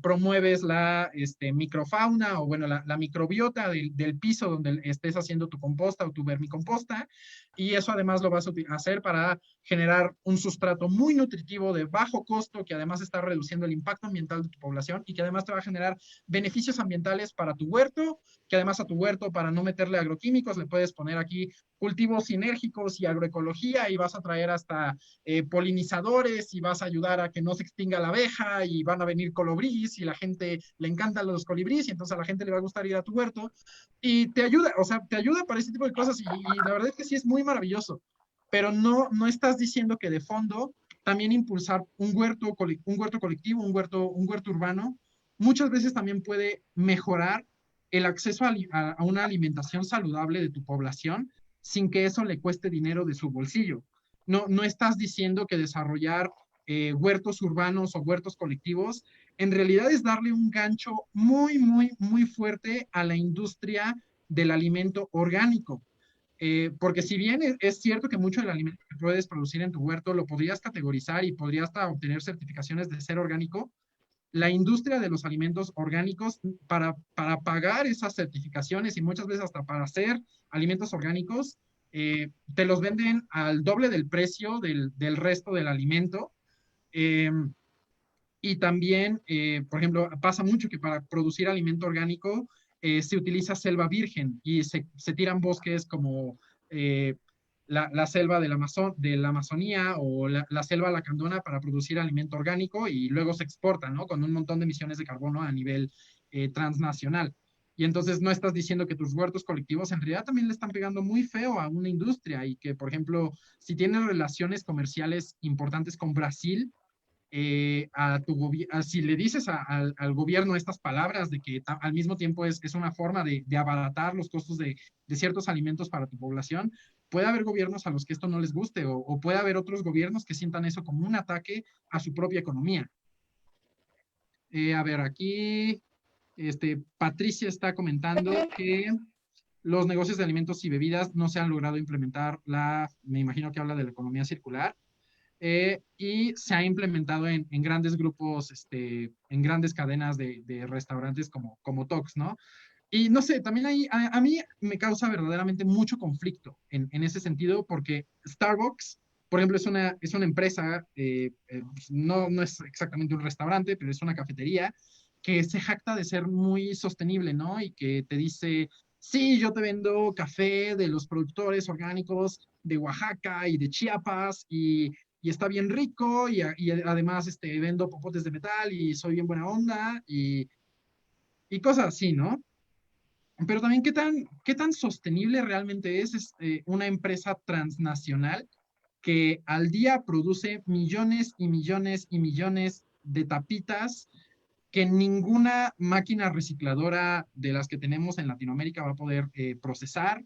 promueves la microfauna o bueno, la microbiota del piso donde estés haciendo tu composta o tu vermicomposta, y eso además lo vas a hacer para generar un sustrato muy nutritivo de bajo costo que además está reduciendo el impacto ambiental de tu población y que además te va a generar beneficios ambientales para tu huerto, que además a tu huerto para no meterle agroquímicos le puedes poner aquí cultivos sinérgicos y agroecología y vas a traer hasta polinizadores y vas a ayudar a que no se extinga la abeja y van a venir colibríes y la gente le encantan los colibríes y entonces a la gente le va a gustar ir a tu huerto y te ayuda, o sea, te ayuda para ese tipo de cosas y la verdad es que sí es muy maravilloso, pero no estás diciendo que de fondo también impulsar un huerto colectivo, un huerto urbano, muchas veces también puede mejorar el acceso a una alimentación saludable de tu población sin que eso le cueste dinero de su bolsillo. No estás diciendo que desarrollar huertos urbanos o huertos colectivos en realidad es darle un gancho muy fuerte a la industria del alimento orgánico. Porque si bien es cierto que mucho del alimento que puedes producir en tu huerto lo podrías categorizar y podrías hasta obtener certificaciones de ser orgánico, la industria de los alimentos orgánicos para pagar esas certificaciones y muchas veces hasta para hacer alimentos orgánicos, te los venden al doble del precio del resto del alimento. Eh, y también, por ejemplo, pasa mucho que para producir alimento orgánico se utiliza selva virgen y se tiran bosques como eh, la selva de la Amazonía o la selva lacandona para producir alimento orgánico y luego se exporta, ¿no? Con un montón de emisiones de carbono a nivel transnacional. Y entonces no estás diciendo que tus huertos colectivos en realidad también le están pegando muy feo a una industria y que, por ejemplo, si tienes relaciones comerciales importantes con Brasil, si le dices al gobierno estas palabras de que al mismo tiempo es una forma de abaratar los costos de ciertos alimentos para tu población, puede haber gobiernos a los que esto no les guste o puede haber otros gobiernos que sientan eso como un ataque a su propia economía. A ver, aquí Patricia está comentando que los negocios de alimentos y bebidas no se han logrado implementar me imagino que habla de la economía circular. Y se ha implementado en grandes grupos, en grandes cadenas de restaurantes como Tox, ¿no? Y no sé, también ahí a mí me causa verdaderamente mucho conflicto en ese sentido, porque Starbucks, por ejemplo, es una empresa, no es exactamente un restaurante, pero es una cafetería que se jacta de ser muy sostenible, ¿no? Y que te dice, sí, yo te vendo café de los productores orgánicos de Oaxaca y de Chiapas y está bien rico y además vendo popotes de metal y soy bien buena onda y cosas así, ¿no? Pero también, qué tan sostenible realmente es una empresa transnacional que al día produce millones y millones y millones de tapitas que ninguna máquina recicladora de las que tenemos en Latinoamérica va a poder procesar,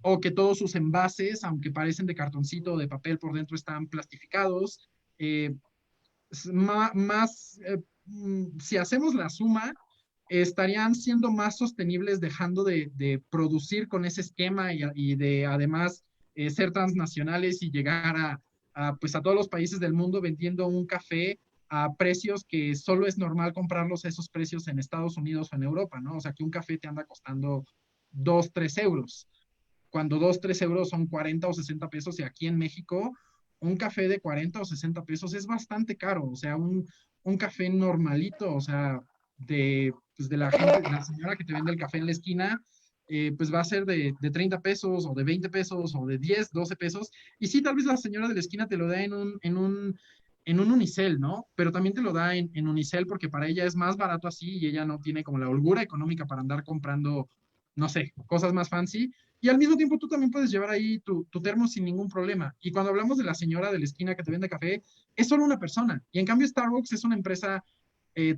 o que todos sus envases, aunque parecen de cartoncito o de papel, por dentro están plastificados. Eh, si hacemos la suma, estarían siendo más sostenibles dejando de producir con ese esquema y de además ser transnacionales y llegar pues a todos los países del mundo vendiendo un café a precios que solo es normal comprarlos a esos precios en Estados Unidos o en Europa, ¿no? O sea, que un café te anda costando 2, 3 euros, cuando 2, 3 euros son 40 o 60 pesos, y aquí en México un café de 40 o 60 pesos es bastante caro, o sea, un café normalito, o sea, pues de la gente, la señora que te vende el café en la esquina, pues va a ser de 30 pesos o de 20 pesos o de 10, 12 pesos. Y sí, tal vez la señora de la esquina te lo da en un unicel, ¿no? Pero también te lo da en unicel porque para ella es más barato así y ella no tiene como la holgura económica para andar comprando, no sé, cosas más fancy. Y al mismo tiempo tú también puedes llevar ahí tu termo sin ningún problema. Y cuando hablamos de la señora de la esquina que te vende café, es solo una persona. Y en cambio Starbucks es una empresa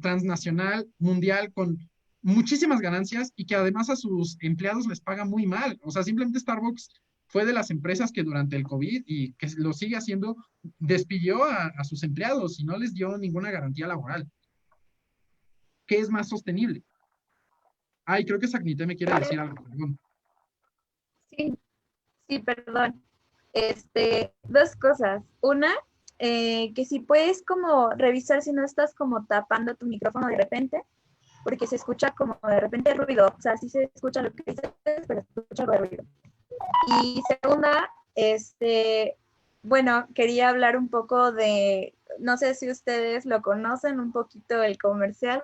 transnacional, mundial, con muchísimas ganancias y que además a sus empleados les paga muy mal. O sea, simplemente Starbucks fue de las empresas que durante el COVID, y que lo sigue haciendo, despidió a sus empleados y no les dio ninguna garantía laboral. ¿Qué es más sostenible? Ay, creo que Sagnité me quiere decir algo, perdón.
Sí, sí, perdón. Dos cosas. Una, que si puedes como revisar si no estás como tapando tu micrófono de repente, porque se escucha como de repente ruido, o sea, sí se escucha lo que dices, pero se escucha ruido. Y segunda, bueno, quería hablar un poco de, no sé si ustedes lo conocen, un poquito el comercial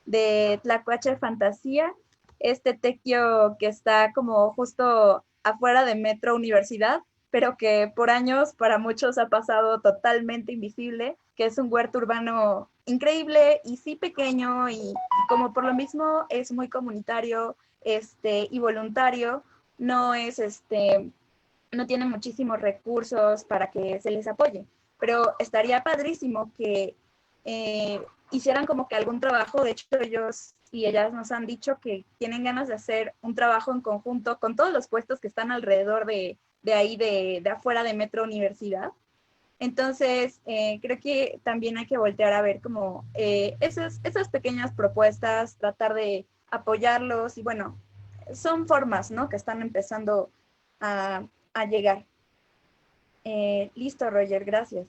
de Tlacuache Fantasía, este tequio que está como justo afuera de Metro Universidad, pero que por años para muchos ha pasado totalmente invisible, que es un huerto urbano increíble y sí pequeño, y como por lo mismo es muy comunitario y voluntario, no es no tiene muchísimos recursos para que se les apoye, pero estaría padrísimo que hicieran como que algún trabajo. De hecho, ellos y ellas nos han dicho que tienen ganas de hacer un trabajo en conjunto con todos los puestos que están alrededor de ahí, de afuera de Metro Universidad. Entonces, creo que también hay que voltear a ver como esas pequeñas propuestas, tratar de apoyarlos, y bueno, son formas, ¿no?, que están empezando a llegar. Listo, Roger, gracias.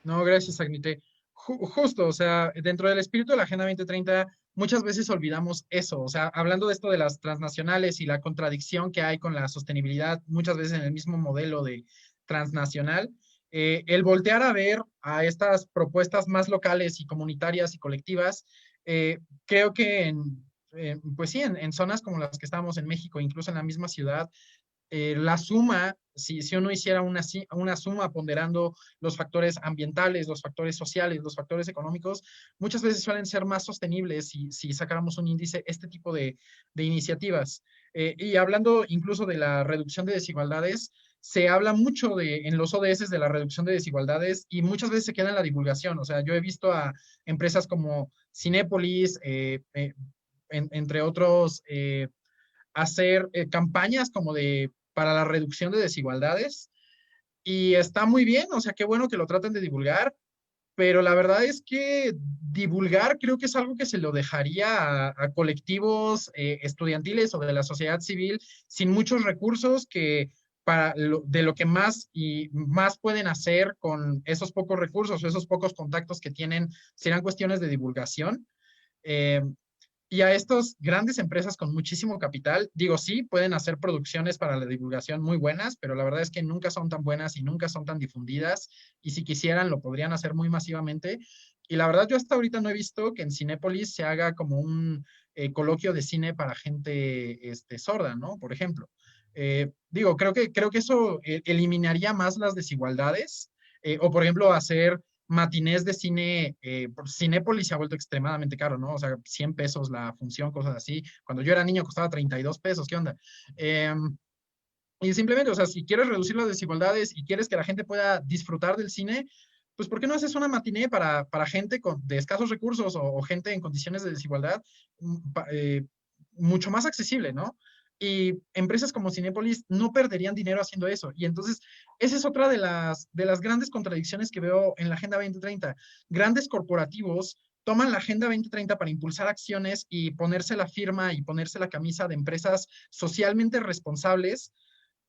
No, gracias, Agnite. Justo, o sea, dentro del espíritu de la Agenda 2030, muchas veces olvidamos eso. O sea, hablando de esto de las transnacionales y la contradicción que hay con la sostenibilidad, muchas veces en el mismo modelo de transnacional, el voltear a ver a estas propuestas más locales y comunitarias y colectivas, creo que pues sí, en zonas como las que estamos en México, incluso en la misma ciudad, la suma, si uno hiciera una suma ponderando los factores ambientales, los factores sociales, los factores económicos, muchas veces suelen ser más sostenibles si sacáramos un índice, este tipo de iniciativas. Y hablando incluso de la reducción de desigualdades, se habla mucho en los ODS de la reducción de desigualdades, y muchas veces se queda en la divulgación. O sea, yo he visto a empresas como Cinépolis, entre otros, hacer campañas como para la reducción de desigualdades, y está muy bien. O sea, qué bueno que lo traten de divulgar, pero la verdad es que divulgar creo que es algo que se lo dejaría a colectivos estudiantiles o de la sociedad civil sin muchos recursos, que de lo que más y más pueden hacer con esos pocos recursos o esos pocos contactos que tienen serán cuestiones de divulgación. Eh, y a estas grandes empresas con muchísimo capital, digo, sí, pueden hacer producciones para la divulgación muy buenas, pero la verdad es que nunca son tan buenas y nunca son tan difundidas. Y si quisieran, lo podrían hacer muy masivamente. Y la verdad, yo hasta ahorita no he visto que en Cinépolis se haga como un coloquio de cine para gente sorda, ¿no? Por ejemplo. Digo, creo que eso eliminaría más las desigualdades. O, por ejemplo, hacer matinés de cine. Cinépolis se ha vuelto extremadamente caro, ¿no? O sea, 100 pesos la función, cosas así. Cuando yo era niño costaba 32 pesos, ¿qué onda? Y simplemente, o sea, si quieres reducir las desigualdades y quieres que la gente pueda disfrutar del cine, pues ¿por qué no haces una matiné para gente de escasos recursos, o gente en condiciones de desigualdad, mucho más accesible, ¿no? Y empresas como Cinépolis no perderían dinero haciendo eso. Y entonces, esa es otra de las grandes contradicciones que veo en la Agenda 2030. Grandes corporativos toman la Agenda 2030 para impulsar acciones y ponerse la firma y ponerse la camisa de empresas socialmente responsables,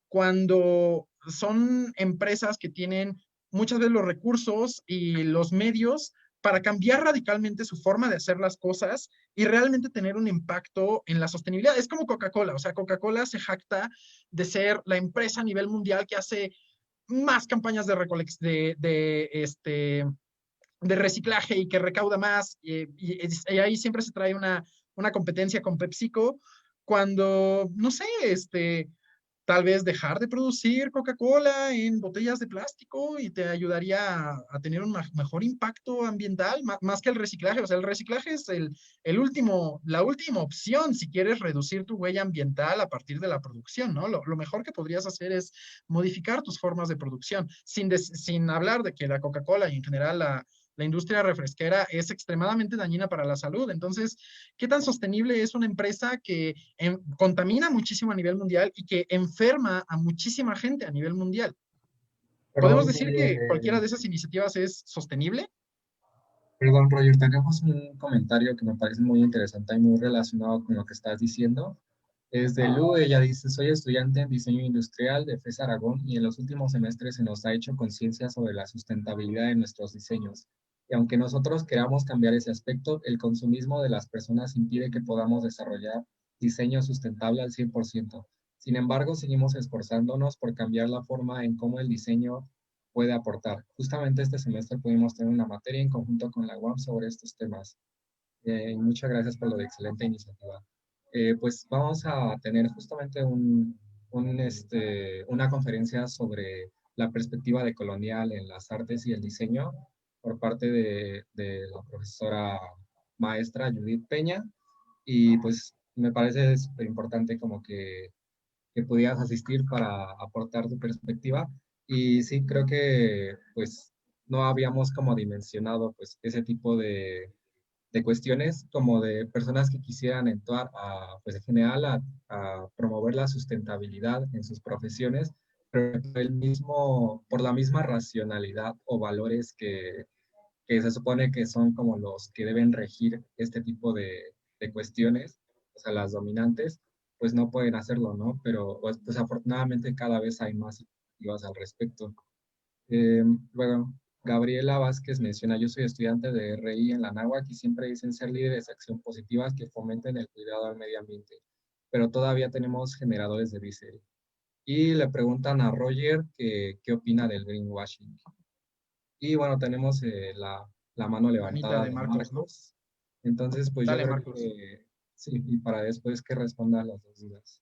cuando son empresas que tienen muchas veces los recursos y los medios para cambiar radicalmente su forma de hacer las cosas y realmente tener un impacto en la sostenibilidad. Es como Coca-Cola, o sea, Coca-Cola se jacta de ser la empresa a nivel mundial que hace más campañas de reciclaje y que recauda más, y ahí siempre se trae una competencia con PepsiCo, cuando, no sé, tal vez dejar de producir Coca-Cola en botellas de plástico y te ayudaría a tener un mejor impacto ambiental, más que el reciclaje. O sea, el reciclaje es la última opción si quieres reducir tu huella ambiental a partir de la producción, ¿no? Lo mejor que podrías hacer es modificar tus formas de producción, sin hablar de que la Coca-Cola y en general la industria refresquera es extremadamente dañina para la salud. Entonces, ¿qué tan sostenible es una empresa que contamina muchísimo a nivel mundial y que enferma a muchísima gente a nivel mundial? ¿Podemos
Perdón,
decir que cualquiera de esas iniciativas es sostenible?
perdón, Roger, tenemos un comentario que me parece muy interesante y muy relacionado con lo que estás diciendo. Es de Lu, ella dice, soy estudiante en diseño industrial de FES Aragón y en los últimos semestres se nos ha hecho conciencia sobre la sustentabilidad de nuestros diseños. Y aunque nosotros queramos cambiar ese aspecto, el consumismo de las personas impide que podamos desarrollar diseño sustentable al 100%. Sin embargo, seguimos esforzándonos por cambiar la forma en cómo el diseño puede aportar. Justamente este semestre pudimos tener una materia en conjunto con la UAM sobre estos temas. Muchas gracias por la excelente iniciativa. Pues vamos a tener justamente una conferencia sobre la perspectiva de colonial en las artes y el diseño por parte de la profesora maestra Judith Peña. Y pues me parece súper importante como que pudieras asistir para aportar tu perspectiva. Y sí, creo que pues no habíamos como dimensionado pues ese tipo de cuestiones como de personas que quisieran entrar a, pues en general a promover la sustentabilidad en sus profesiones, pero por la misma racionalidad o valores que se supone que son como los que deben regir este tipo de cuestiones, o sea, las dominantes, pues no pueden hacerlo, ¿no? Pero pues afortunadamente cada vez hay más iniciativas al respecto. Luego, Gabriela Vázquez menciona, yo soy estudiante de RI en la Náhuac y siempre dicen ser líderes de acción positivas que fomenten el cuidado al medio ambiente, pero todavía tenemos generadores de diésel. Y le preguntan a Roger que qué opina del greenwashing. Y bueno, tenemos la mano
Manita
levantada
de
de
Marcos, ¿no?
Marcos. Entonces, pues yo
Dale,
creo
Marcos.
que sí, y para después que responda las dos dudas.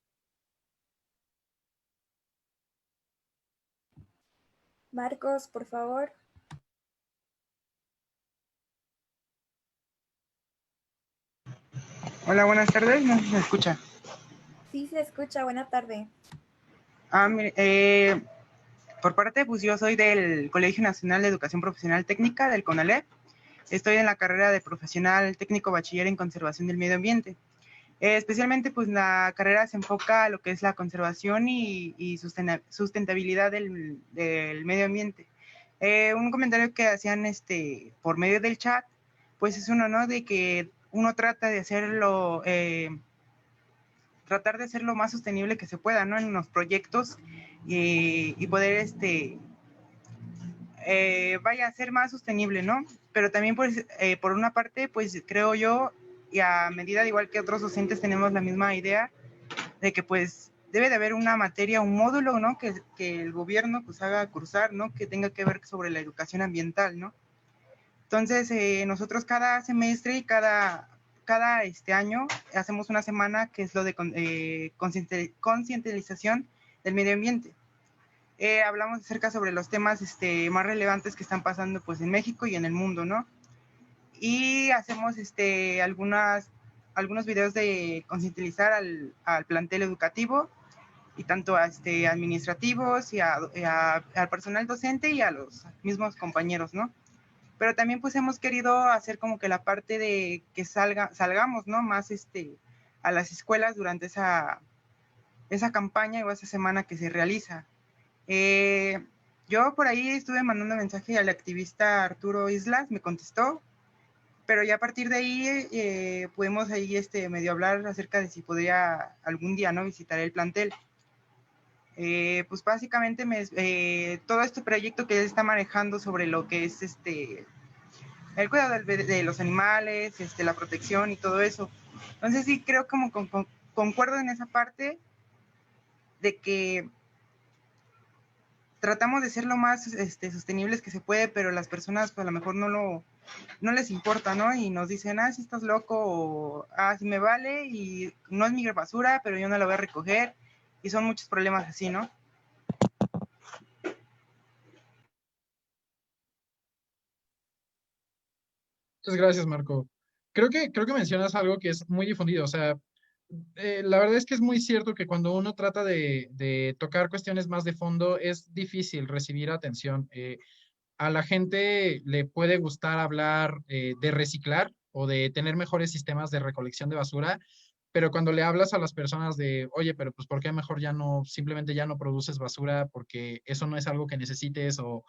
Marcos, por favor.
Hola, buenas tardes, no sé si me escucha.
Sí, se escucha. Buena tarde.
Mire, por parte, pues yo soy del Colegio Nacional de Educación Profesional Técnica, del CONALEP. Estoy en la carrera de profesional técnico bachiller en conservación del medio ambiente. Especialmente, pues la carrera se enfoca a lo que es la conservación y sustentabilidad del medio ambiente. Un comentario que hacían por medio del chat, pues es uno, ¿no? De que uno trata de hacerlo, tratar de ser lo más sostenible que se pueda, ¿no? En los proyectos y poder, vaya a ser más sostenible, ¿no? Pero también, pues, por una parte, pues creo yo, y a medida de igual que otros docentes tenemos la misma idea, de que pues debe de haber una materia, un módulo, ¿no? Que el gobierno pues haga cursar, ¿no? Que tenga que ver sobre la educación ambiental, ¿no? Entonces, nosotros cada semestre y cada año hacemos una semana que es lo de concientización del medio ambiente. Hablamos acerca sobre los temas más relevantes que están pasando pues en México y en el mundo, ¿no? Y hacemos algunos videos de concientizar al plantel educativo y tanto a administrativos y al personal docente y a los mismos compañeros, ¿no? Pero también pues hemos querido hacer como que la parte de que salgamos, ¿no? Más a las escuelas durante esa campaña o esa semana que se realiza. Yo por ahí estuve mandando mensaje al activista Arturo Islas, me contestó, pero ya a partir de ahí pudimos ahí medio hablar acerca de si podría algún día, ¿no? Visitar el plantel.
Pues básicamente todo este proyecto que él está manejando sobre lo que es el cuidado de los animales, la protección y todo eso. Entonces sí creo como concuerdo en esa parte de que tratamos de ser lo más sostenibles que se puede, pero las personas pues, a lo mejor no les importa, ¿no? Y nos dicen, si estás loco, o si me vale, y no es mi basura, pero yo no la voy a recoger, y son muchos problemas así, ¿no?
Muchas gracias, Marco. Creo que mencionas algo que es muy difundido. O sea, la verdad es que es muy cierto que cuando uno trata de tocar cuestiones más de fondo, es difícil recibir atención. A la gente le puede gustar hablar de reciclar o de tener mejores sistemas de recolección de basura, pero cuando le hablas a las personas de, oye, pero pues ¿por qué mejor ya no, simplemente ya no produces basura porque eso no es algo que necesites o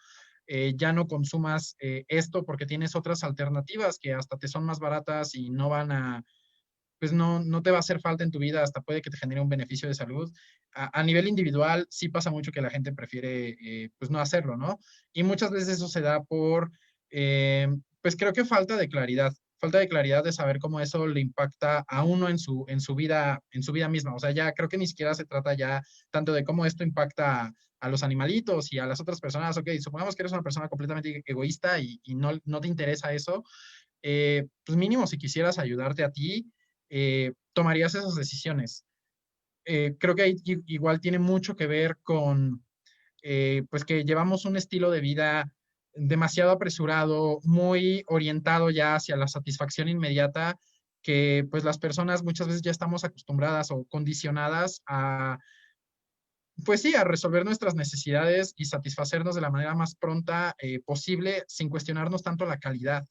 ya no consumas esto porque tienes otras alternativas que hasta te son más baratas y no van a, pues no te va a hacer falta en tu vida, hasta puede que te genere un beneficio de salud. A nivel individual, sí pasa mucho que la gente prefiere, pues, no hacerlo, ¿no? Y muchas veces eso se da por, pues, creo que falta de claridad de saber cómo eso le impacta a uno en su vida misma. O sea, ya creo que ni siquiera se trata ya tanto de cómo esto impacta a los animalitos y a las otras personas. Ok, supongamos que eres una persona completamente egoísta y no te interesa eso, pues mínimo si quisieras ayudarte a ti, tomarías esas decisiones. Creo que ahí igual tiene mucho que ver con, pues que llevamos un estilo de vida demasiado apresurado, muy orientado ya hacia la satisfacción inmediata, que pues las personas muchas veces ya estamos acostumbradas o condicionadas a, pues sí, a resolver nuestras necesidades y satisfacernos de la manera más pronta posible, sin cuestionarnos tanto la calidad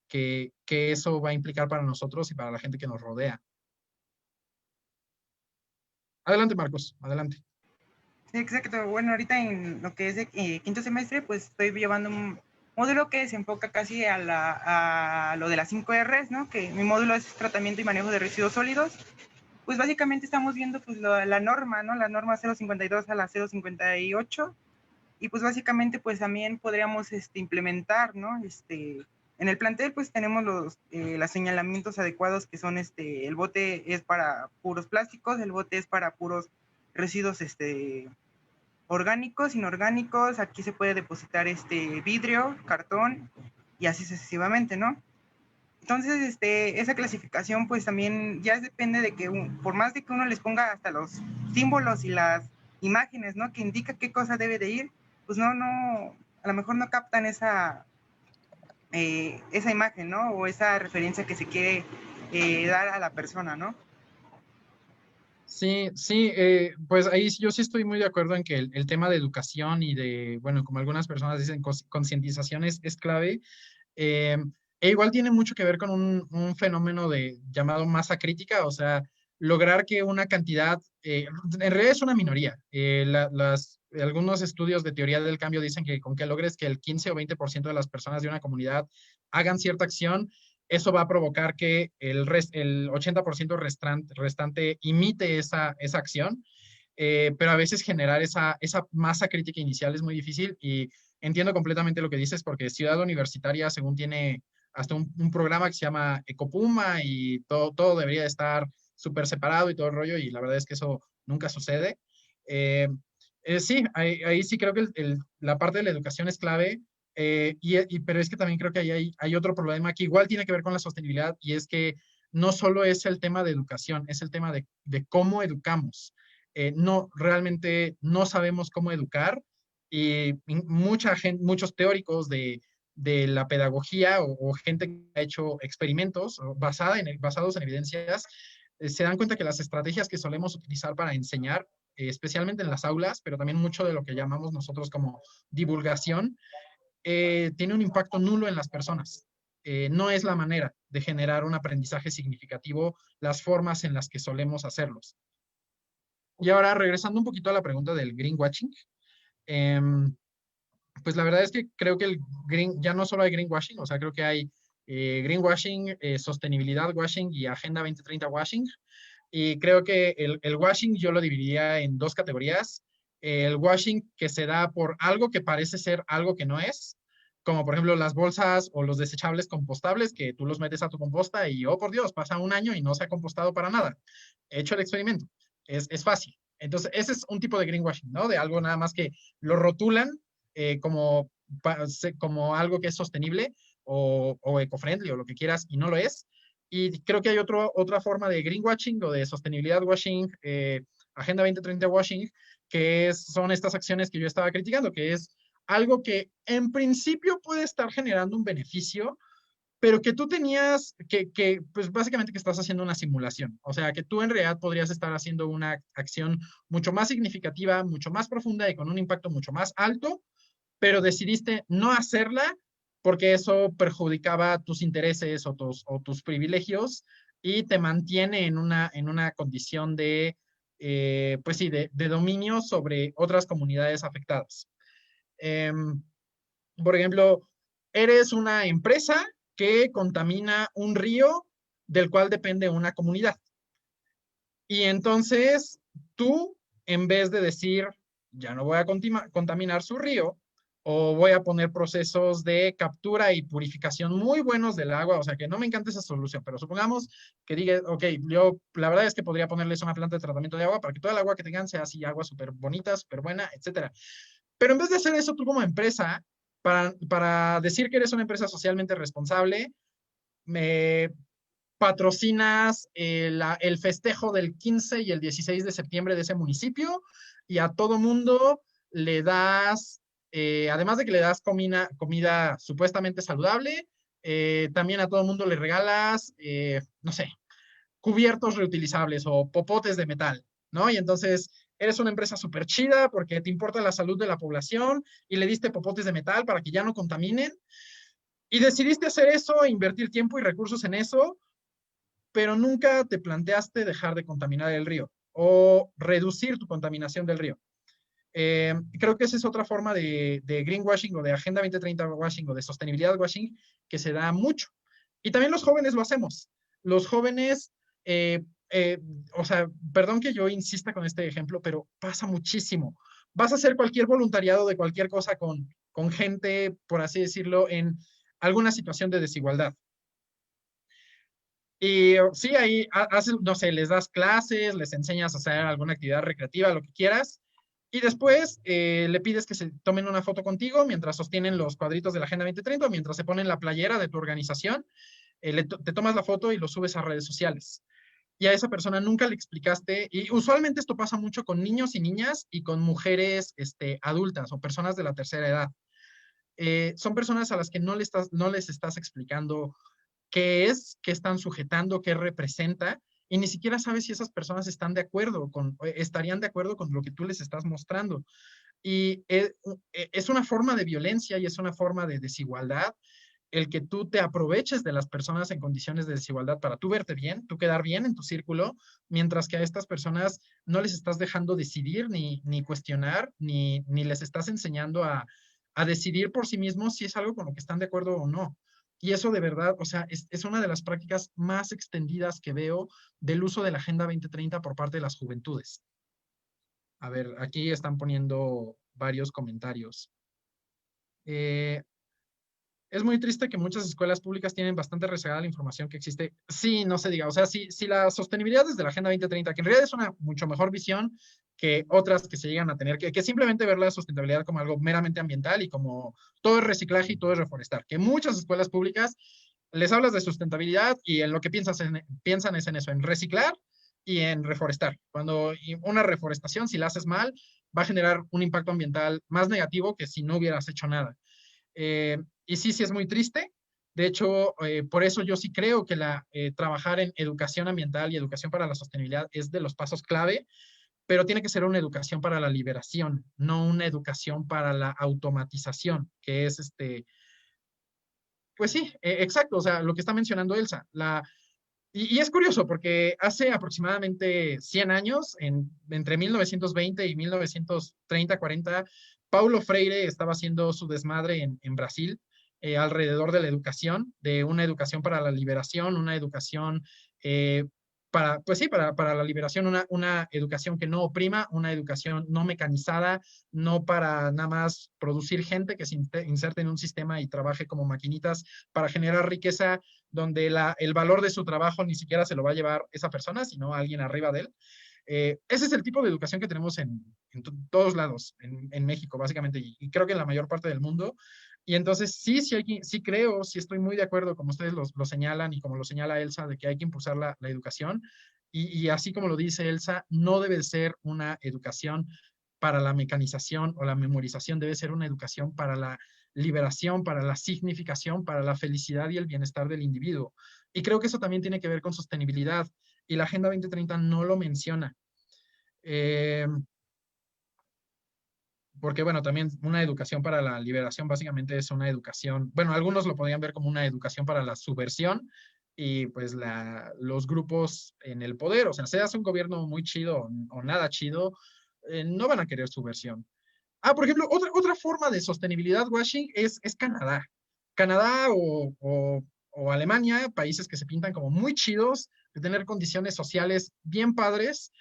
que eso va a implicar para nosotros y para la gente que nos rodea. Adelante, Marcos, adelante.
Sí, exacto. Bueno, ahorita en lo que es de quinto semestre, pues estoy llevando un módulo que se enfoca casi a lo de las 5 R's, ¿no? Que mi módulo es tratamiento y manejo de residuos sólidos. Pues básicamente estamos viendo pues la norma, ¿no? La norma 052 a la 058. Y pues básicamente pues también podríamos implementar, ¿no? En el plantel pues tenemos los señalamientos adecuados que son el bote es para puros plásticos, el bote es para puros residuos orgánicos, inorgánicos, aquí se puede depositar vidrio, cartón y así sucesivamente, ¿no? Entonces, esa clasificación pues también ya depende de que, por más de que uno les ponga hasta los símbolos y las imágenes, ¿no? Que indica qué cosa debe de ir, pues no, a lo mejor no captan esa imagen, ¿no? O esa referencia que se quiere dar a la persona, ¿no?
Sí, sí, pues ahí yo sí estoy muy de acuerdo en que el tema de educación y de, bueno, como algunas personas dicen, concientización es clave. Eh, e igual tiene mucho que ver con un fenómeno llamado masa crítica, o sea, lograr que una cantidad, en realidad es una minoría. Algunos estudios de teoría del cambio dicen que con que logres que el 15 o 20% de las personas de una comunidad hagan cierta acción, eso va a provocar que el 80% restante imite esa acción, pero a veces generar esa masa crítica inicial es muy difícil y entiendo completamente lo que dices porque Ciudad Universitaria, según tiene hasta un programa que se llama Ecopuma y todo debería estar súper separado y todo el rollo y la verdad es que eso nunca sucede. Sí, ahí sí creo que la parte de la educación es clave, pero es que también creo que ahí hay otro problema que igual tiene que ver con la sostenibilidad y es que no solo es el tema de educación, es el tema de cómo educamos. No, realmente no sabemos cómo educar y muchos teóricos de la pedagogía o gente que ha hecho experimentos basados en evidencias, se dan cuenta que las estrategias que solemos utilizar para enseñar, especialmente en las aulas, pero también mucho de lo que llamamos nosotros como divulgación, tiene un impacto nulo en las personas. No es la manera de generar un aprendizaje significativo las formas en las que solemos hacerlos. Y ahora, regresando un poquito a la pregunta del greenwashing, pues la verdad es que creo que ya no solo hay greenwashing, o sea, creo que hay greenwashing, sostenibilidad washing y Agenda 2030 washing. Y creo que el washing yo lo dividiría en dos categorías. el washing que se da por algo que parece ser algo que no es, como por ejemplo las bolsas o los desechables compostables que tú los metes a tu composta y, oh por Dios, pasa un año y no se ha compostado para nada. He hecho el experimento, es fácil. Entonces, ese es un tipo de greenwashing, ¿no? De algo nada más que lo rotulan como, como algo que es sostenible o eco-friendly o lo que quieras y no lo es. Y creo que hay otra forma de greenwashing o de sostenibilidad washing, Agenda 2030 washing, que son estas acciones que yo estaba criticando, que es algo que en principio puede estar generando un beneficio, pero que tú tenías, pues básicamente que estás haciendo una simulación. O sea, que tú en realidad podrías estar haciendo una acción mucho más significativa, mucho más profunda y con un impacto mucho más alto, pero decidiste no hacerla porque eso perjudicaba tus intereses o tus privilegios y te mantiene en una condición de, pues sí, de dominio sobre otras comunidades afectadas. Por ejemplo, eres una empresa que contamina un río del cual depende una comunidad. Y entonces tú, en vez de decir, ya no voy a contaminar su río, o voy a poner procesos de captura y purificación muy buenos del agua, o sea que no me encanta esa solución, pero supongamos que diga, ok, yo la verdad es que podría ponerles una planta de tratamiento de agua para que toda el agua que tengan sea así, agua súper bonita, súper buena, etcétera. Pero en vez de hacer eso tú como empresa, para decir que eres una empresa socialmente responsable, me patrocinas el festejo del 15 y el 16 de septiembre de ese municipio y a todo mundo le das, además de que le das comida supuestamente saludable, también a todo mundo le regalas, no sé, cubiertos reutilizables o popotes de metal, ¿no? Y entonces eres una empresa súper chida porque te importa la salud de la población y le diste popotes de metal para que ya no contaminen. Y decidiste hacer eso, invertir tiempo y recursos en eso, pero nunca te planteaste dejar de contaminar el río o reducir tu contaminación del río. Creo que esa es otra forma de greenwashing o de Agenda 2030 washing o de sostenibilidad washing que se da mucho. Y también los jóvenes lo hacemos. Los jóvenes, o sea, perdón que yo insista con este ejemplo, pero pasa muchísimo. Vas a hacer cualquier voluntariado de cualquier cosa con gente, por así decirlo, en alguna situación de desigualdad. Y sí, ahí haces, no sé, les das clases, les enseñas a hacer alguna actividad recreativa, lo que quieras, y después le pides que se tomen una foto contigo mientras sostienen los cuadritos de la Agenda 2030 o mientras se ponen la playera de tu organización, te tomas la foto y lo subes a redes sociales. Y a esa persona nunca le explicaste, y usualmente esto pasa mucho con niños y niñas y con mujeres adultas o personas de la tercera edad. Son personas a las que no les estás explicando qué es, qué están sujetando, qué representa, y ni siquiera sabes si esas personas estarían de acuerdo con lo que tú les estás mostrando. Y es una forma de violencia y es una forma de desigualdad el que tú te aproveches de las personas en condiciones de desigualdad para tú verte bien, tú quedar bien en tu círculo, mientras que a estas personas no les estás dejando decidir ni cuestionar, ni les estás enseñando a decidir por sí mismos si es algo con lo que están de acuerdo o no. Y eso de verdad, o sea, es una de las prácticas más extendidas que veo del uso de la Agenda 2030 por parte de las juventudes. A ver, aquí están poniendo varios comentarios. Es muy triste que muchas escuelas públicas tienen bastante rezagada la información que existe. Sí, no se diga. O sea, si la sostenibilidad desde la Agenda 2030, que en realidad es una mucho mejor visión que otras que se llegan a tener, que simplemente ver la sustentabilidad como algo meramente ambiental y como todo es reciclaje y todo es reforestar. Que muchas escuelas públicas les hablas de sustentabilidad y en lo que piensan es en eso, en reciclar y en reforestar. Cuando una reforestación, si la haces mal, va a generar un impacto ambiental más negativo que si no hubieras hecho nada. Y sí es muy triste. De hecho, por eso yo sí creo que trabajar en educación ambiental y educación para la sostenibilidad es de los pasos clave, pero tiene que ser una educación para la liberación, no una educación para la automatización, que es pues sí, exacto, o sea, lo que está mencionando Elsa. Y es curioso porque hace aproximadamente 100 años, entre 1920 y 1930-40, Paulo Freire estaba haciendo su desmadre en Brasil alrededor de la educación, de una educación para la liberación, una educación pues sí, para la liberación, una educación que no oprima, una educación no mecanizada, no para nada más producir gente que se inserte en un sistema y trabaje como maquinitas para generar riqueza, donde el valor de su trabajo ni siquiera se lo va a llevar esa persona, sino alguien arriba de él. Ese es el tipo de educación que tenemos en todos lados, en México, básicamente, y creo que en la mayor parte del mundo. Y entonces sí creo, sí estoy muy de acuerdo, como ustedes lo señalan y como lo señala Elsa, de que hay que impulsar la educación. Y así como lo dice Elsa, no debe ser una educación para la mecanización o la memorización, debe ser una educación para la liberación, para la significación, para la felicidad y el bienestar del individuo. Y creo que eso también tiene que ver con sostenibilidad, y la Agenda 2030 no lo menciona. Porque, bueno, también una educación para la liberación básicamente es una educación, bueno, algunos lo podrían ver como una educación para la subversión, y pues los grupos en el poder, o sea, seas un gobierno muy chido o nada chido, no van a querer subversión. Por ejemplo, otra forma de sostenibilidad washing es Canadá. Canadá o Alemania, países que se pintan como muy chidos, de tener condiciones sociales bien padres,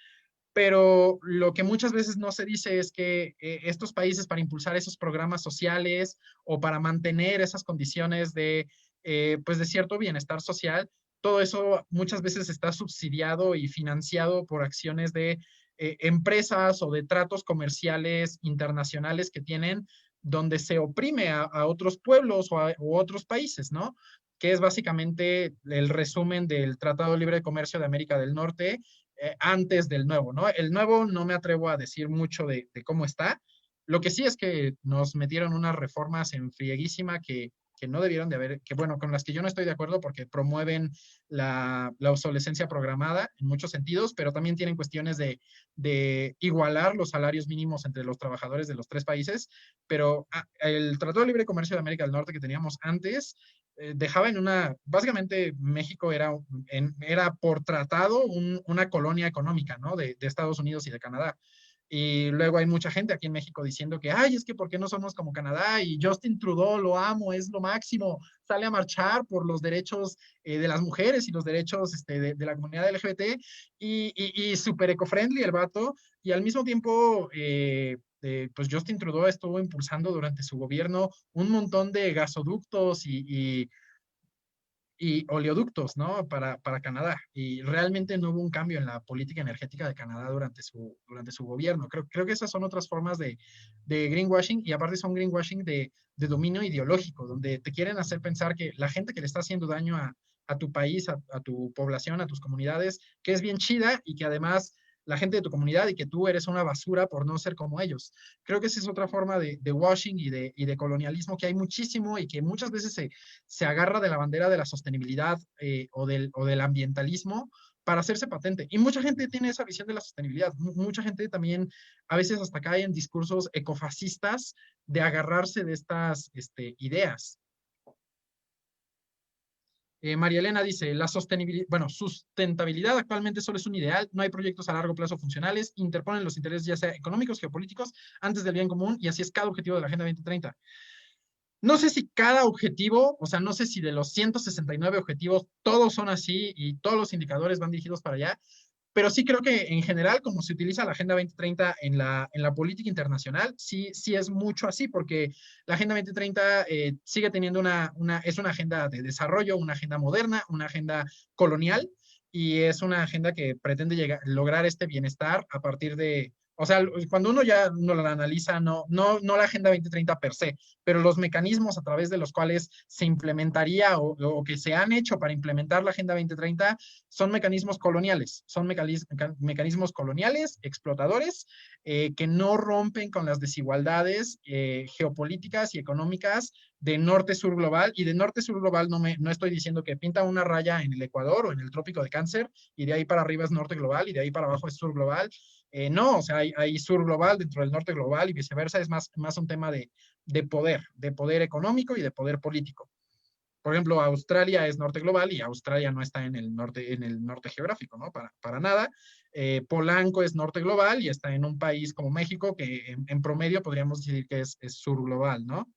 pero lo que muchas veces no se dice es que estos países, para impulsar esos programas sociales o para mantener esas condiciones pues de cierto bienestar social, todo eso muchas veces está subsidiado y financiado por acciones de empresas o de tratos comerciales internacionales que tienen, donde se oprime a otros pueblos o otros países, ¿no? Que es básicamente el resumen del Tratado Libre de Comercio de América del Norte, antes del nuevo, ¿no? El nuevo no me atrevo a decir mucho de cómo está. Lo que sí es que nos metieron unas reformas en frieguísima que no debieron de haber, que bueno, con las que yo no estoy de acuerdo porque promueven la obsolescencia programada en muchos sentidos, pero también tienen cuestiones de igualar los salarios mínimos entre los trabajadores de los tres países. Pero el Tratado de Libre Comercio de América del Norte que teníamos antes dejaba básicamente México era por tratado una colonia económica, ¿no? De Estados Unidos y de Canadá. Y luego hay mucha gente aquí en México diciendo que, ay, es que ¿por qué no somos como Canadá? Y Justin Trudeau, lo amo, es lo máximo, sale a marchar por los derechos de las mujeres y los derechos de la comunidad LGBT, y súper eco-friendly el vato, y al mismo tiempo, pues Justin Trudeau estuvo impulsando durante su gobierno un montón de gasoductos y oleoductos, ¿no? Para Canadá. Y realmente no hubo un cambio en la política energética de Canadá durante su gobierno. Creo que esas son otras formas de greenwashing, y aparte son greenwashing de dominio ideológico, donde te quieren hacer pensar que la gente que le está haciendo daño a tu país, a tu población, a tus comunidades, que es bien chida, y que además la gente de tu comunidad, y que tú eres una basura por no ser como ellos. Creo que esa es otra forma de washing y de colonialismo que hay muchísimo, y que muchas veces se agarra de la bandera de la sostenibilidad o del ambientalismo para hacerse patente. Y mucha gente tiene esa visión de la sostenibilidad. Mucha gente también a veces hasta cae en discursos ecofascistas de agarrarse de estas ideas. María Elena dice, sustentabilidad actualmente solo es un ideal, no hay proyectos a largo plazo funcionales, interponen los intereses ya sea económicos, geopolíticos, antes del bien común, y así es cada objetivo de la Agenda 2030. No sé si cada objetivo, o sea, no sé si de los 169 objetivos todos son así y todos los indicadores van dirigidos para allá, pero sí creo que en general, como se utiliza la Agenda 2030 en la política internacional, sí es mucho así, porque la Agenda 2030 sigue teniendo es una agenda de desarrollo, una agenda moderna, una agenda colonial, y es una agenda que pretende lograr este bienestar a partir de, o sea, cuando uno ya no la analiza, no la Agenda 2030 per se, pero los mecanismos a través de los cuales se implementaría o que se han hecho para implementar la Agenda 2030 son mecanismos coloniales, mecanismos coloniales, explotadores, que no rompen con las desigualdades geopolíticas y económicas de norte-sur global. Y de norte-sur global no estoy diciendo que pinta una raya en el Ecuador o en el Trópico de Cáncer, y de ahí para arriba es norte global y de ahí para abajo es sur global. No, o sea, hay sur global dentro del norte global y viceversa. Es más un tema de poder económico y de poder político. Por ejemplo, Australia es norte global y Australia no está en el norte geográfico, ¿no? Para nada. Polanco es norte global y está en un país como México, que en promedio podríamos decir que es sur global, ¿no?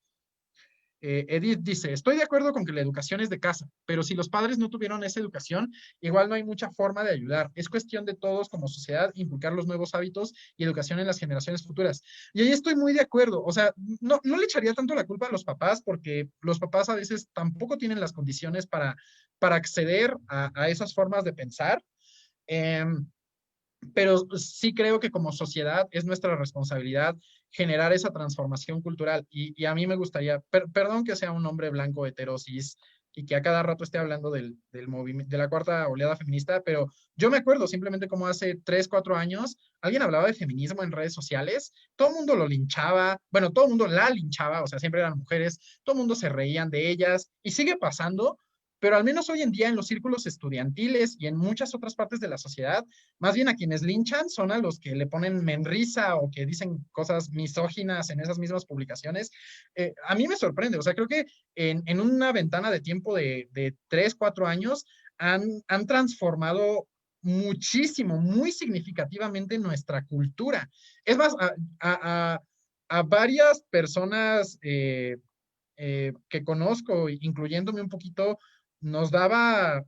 Edith dice, estoy de acuerdo con que la educación es de casa, pero si los padres no tuvieron esa educación, igual no hay mucha forma de ayudar. Es cuestión de todos como sociedad inculcar los nuevos hábitos y educación en las generaciones futuras. Y ahí estoy muy de acuerdo. O sea, no le echaría tanto la culpa a los papás porque los papás a veces tampoco tienen las condiciones para acceder a esas formas de pensar. Pero sí creo que como sociedad es nuestra responsabilidad generar esa transformación cultural. Y a mí me gustaría, perdón que sea un hombre blanco heterosis y que a cada rato esté hablando del movimiento, de la cuarta oleada feminista, pero yo me acuerdo simplemente como hace 3, 4 años alguien hablaba de feminismo en redes sociales, todo el mundo lo linchaba, bueno, todo el mundo la linchaba, o sea, siempre eran mujeres, todo el mundo se reían de ellas y sigue pasando. Pero al menos hoy en día en los círculos estudiantiles y en muchas otras partes de la sociedad, más bien a quienes linchan son a los que le ponen menrisa o que dicen cosas misóginas en esas mismas publicaciones. A mí me sorprende, o sea, creo que en una ventana de tiempo de 3, 4 años han transformado muchísimo, muy significativamente nuestra cultura. Es más, a varias personas que conozco, incluyéndome un poquito, nos daba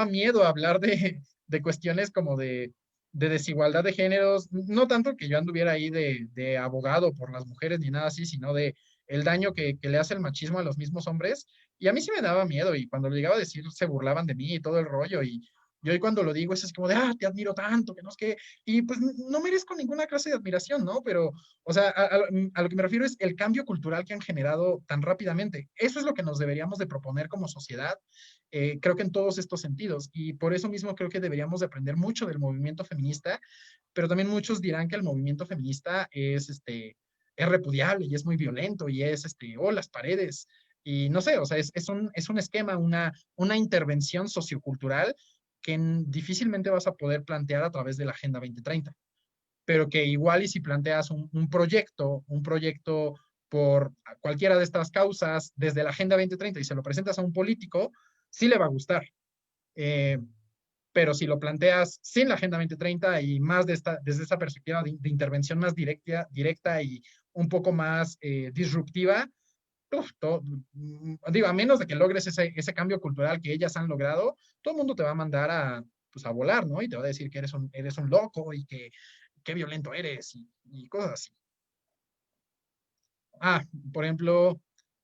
miedo hablar de cuestiones como de desigualdad de géneros, no tanto que yo anduviera ahí de abogado por las mujeres ni nada así, sino de el daño que le hace el machismo a los mismos hombres. Y a mí sí me daba miedo y cuando lo llegaba a decir se burlaban de mí y todo el rollo. Y yo hoy cuando lo digo es así como de, te admiro tanto, que no es que, y pues no merezco ninguna clase de admiración, ¿no? Pero, o sea, a lo que me refiero es el cambio cultural que han generado tan rápidamente. Eso es lo que nos deberíamos de proponer como sociedad, creo que en todos estos sentidos. Y por eso mismo creo que deberíamos de aprender mucho del movimiento feminista, pero también muchos dirán que el movimiento feminista es repudiable y es muy violento y es, las paredes. Y no sé, o sea, es un esquema, una intervención sociocultural que difícilmente vas a poder plantear a través de la Agenda 2030, pero que igual y si planteas un proyecto por cualquiera de estas causas desde la Agenda 2030 y se lo presentas a un político, sí le va a gustar. Pero si lo planteas sin la Agenda 2030 y más desde esta perspectiva de intervención más directa y un poco más disruptiva, digo, a menos de que logres ese cambio cultural que ellas han logrado, todo el mundo te va a mandar pues a volar, ¿no? Y te va a decir que eres un loco y que qué violento eres y cosas así. Por ejemplo,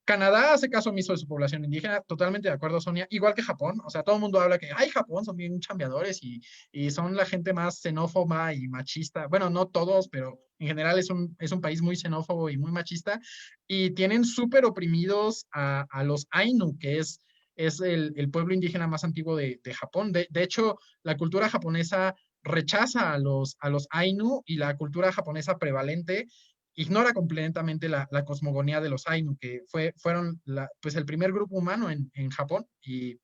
Canadá hace caso omiso de su población indígena, totalmente de acuerdo, Sonia, igual que Japón, o sea, todo el mundo habla que, Japón son bien chambeadores y son la gente más xenófoba y machista, bueno, no todos, pero en general es un país muy xenófobo y muy machista, y tienen súper oprimidos a los Ainu, que es el pueblo indígena más antiguo de Japón. De hecho, la cultura japonesa rechaza a los Ainu y la cultura japonesa prevalente ignora completamente la cosmogonía de los Ainu, que fueron pues el primer grupo humano en Japón y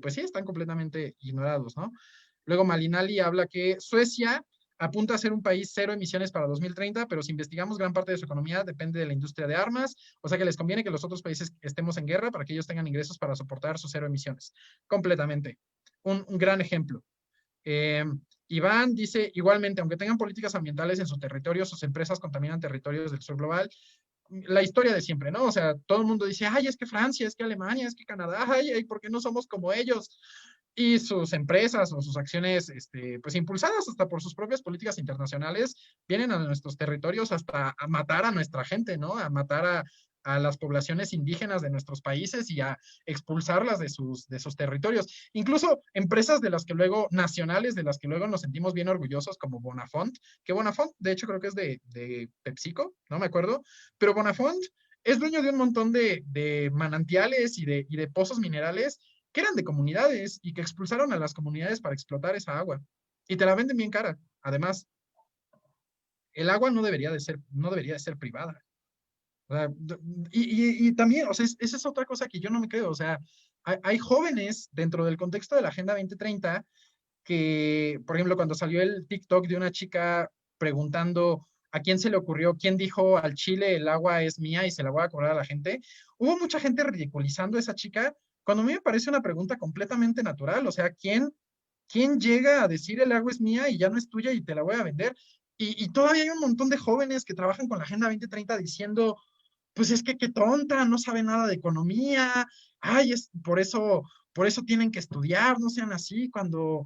pues sí, están completamente ignorados, ¿no? Luego Malinali habla que Suecia apunta a ser un país cero emisiones para 2030, pero si investigamos gran parte de su economía depende de la industria de armas, o sea que les conviene que los otros países estemos en guerra para que ellos tengan ingresos para soportar sus cero emisiones. Completamente. Un gran ejemplo. Iván dice, igualmente, aunque tengan políticas ambientales en su territorio, sus empresas contaminan territorios del sur global. La historia de siempre, ¿no? O sea, todo el mundo dice, es que Francia, es que Alemania, es que Canadá, ¿por qué no somos como ellos? Y sus empresas o sus acciones, pues impulsadas hasta por sus propias políticas internacionales, vienen a nuestros territorios hasta a matar a nuestra gente, ¿no? A matar a las poblaciones indígenas de nuestros países y a expulsarlas de sus territorios. Incluso empresas de las que luego, nacionales, de las que luego nos sentimos bien orgullosos, como Bonafont, que Bonafont, de hecho, creo que es de PepsiCo, no me acuerdo, pero Bonafont es dueño de un montón de manantiales y de pozos minerales que eran de comunidades y que expulsaron a las comunidades para explotar esa agua. Y te la venden bien cara. Además, el agua no debería de ser privada. O sea, y también, o sea, esa es otra cosa que yo no me creo. O sea, hay jóvenes dentro del contexto de la Agenda 2030 que, por ejemplo, cuando salió el TikTok de una chica preguntando a quién se le ocurrió, quién dijo al Chile el agua es mía y se la voy a cobrar a la gente, hubo mucha gente ridiculizando a esa chica, cuando a mí me parece una pregunta completamente natural. O sea, ¿quién llega a decir el agua es mía y ya no es tuya y te la voy a vender? Y todavía hay un montón de jóvenes que trabajan con la Agenda 2030 diciendo, pues es que qué tonta, no sabe nada de economía, ay, por eso tienen que estudiar, no sean así, cuando,